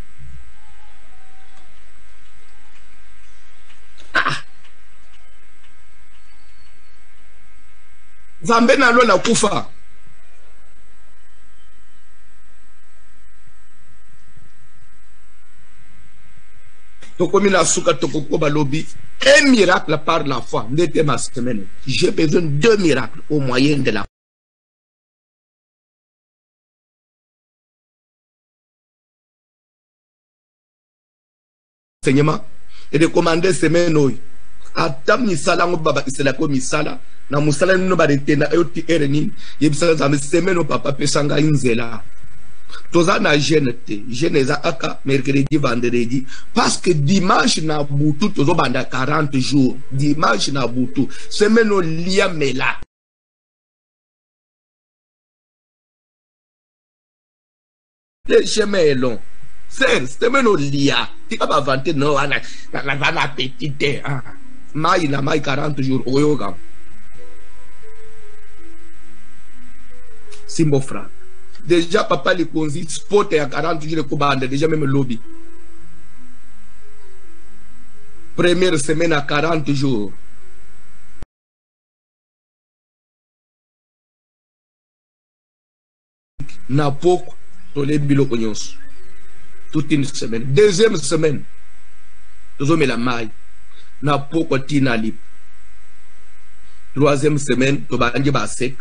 Zambe na lo na kufa. Toko mina suka toko koba lobby. Un miracle par la foi. N'était ma semaine. J'ai besoin de 2 miracles au moyen de la foi. Enseignement. Et de commander semaine. Ata misala ngo baba isela ko misala. Na musala no ba retena yoti ereni. Yebisala za semaine papa pesanga inzela. Toza na genete, geneza aka mercredi vendredi parce que dimanche na butu tozo banda 40 jours, dimanche na butu semaine o lia mela. Le chemin est long. C'est semaine o lia. Tika ba vanter no ana na petite ah. Mai na mai 40 jours oyoga. Simbo frère. Déjà, papa, les consis, sport et à 40 jours de Kobande, déjà même lobby. Première semaine à 40 jours. Na poko, tolé bilo konyos. Toute une semaine. Deuxième semaine, tozo me la maille. Na poko tina lip. Troisième semaine, toba anje ba sec.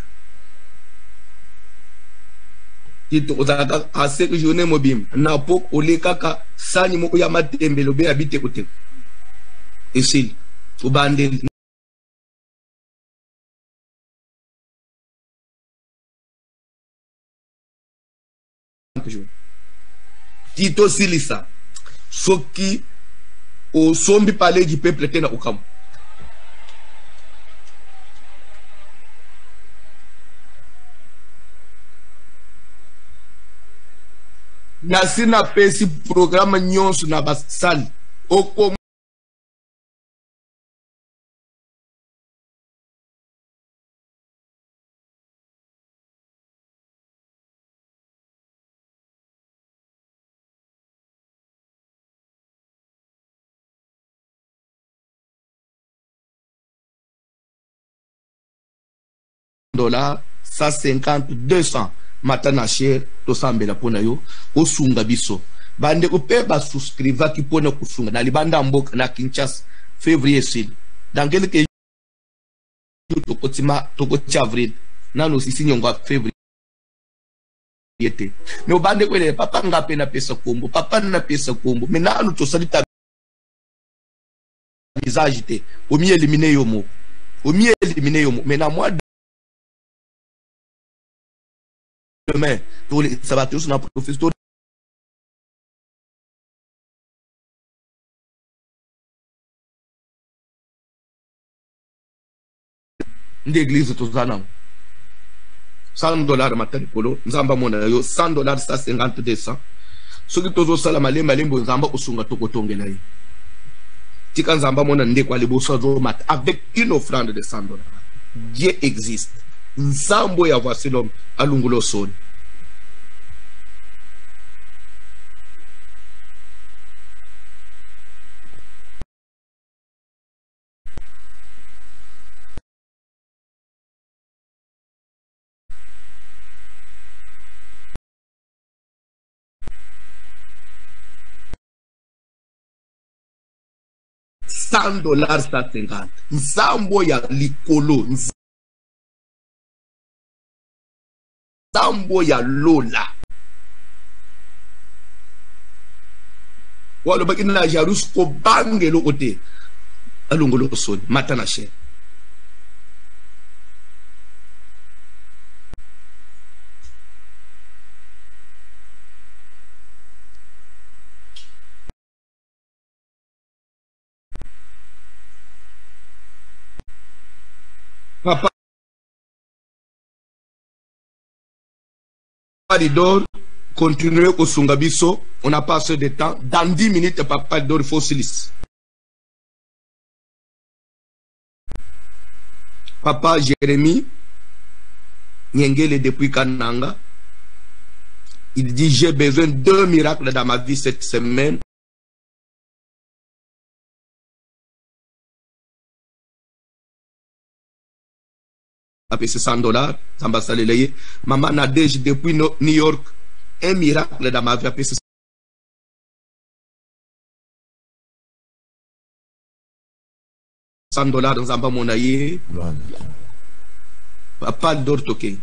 Tito ozaka asek journée mobile na pok olekaka sani moko ya matembe lobe habite kote esil obande Tito silisa soki o sombi palais du peuple tena okam Nasi na pesi programme nyonso na basali oko $, 150, 200 matana cher to sambela pona yo osunga biso bande upe ba souscriva ki pona kusunga na libanda mboka na Kinshasa février sil dans quelques jours to kotima to ko avril nano sisi nyonga février yete me bande kwele papa ngape na pesa kombo papa na pesa kombo me nano to salita visage te o mi éliminer yo mo mais na moi demain, ça va tous dans le professeur. L'église tout ça non. $100 matarikolo, nzamba mona yo $100 150 200. Ce qui tozo sala malembo nzamba usunga tokotongela yi. Tika nzamba mona ndekwa liboso zo mat avec une offrande de $100. Dieu existe. Nzambo ya voici l'homme alungulo soni. $100, 150. Nzambo ya likolo. Nzambo ya lola. Walo baki na jarus ko bange lo kote. Alongolo soni matana she. Papa Lidor, continuez au Sungabiso. On n'a pas assez de temps. Dans 10 minutes, Papa Lidor fossilis. Papa Jérémie Nyengele depuis Kananga. Il dit: j'ai besoin de 2 miracles dans ma vie cette semaine. Après $100, Zambasa Leleye. Maman Nadège depuis New York. Un miracle dans ma vie. Après $100 dans Zamba Monaye. Papa Dortoke.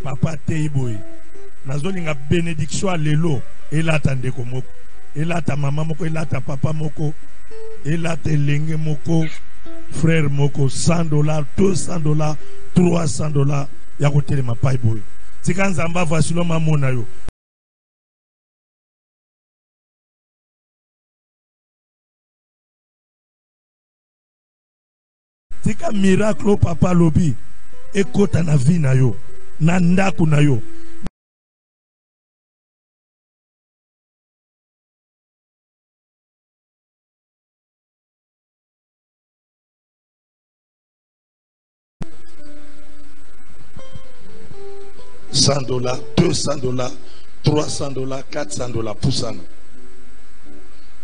Papa Teiboy. Nazolinga bénédiction à l'élo. Et là, tande komoko. Et là, ta maman moko. Et là, ta papa moko. Et là, ta lengue moko. Frère moko. $100, $200, $300. Yako tele ma paiboy. Si quand Zamba vasilo ma monayo. Tika miracle papa lobi ekota na vie na yo na ndaku na yo $100, $200, $300, $400 pusana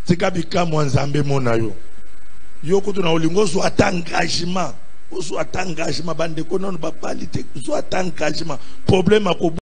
tika bika mwanzambe mona yo yoko tuna olingo zo atangagement ozo atangagement bande konon ba balite zo atangagement problème ako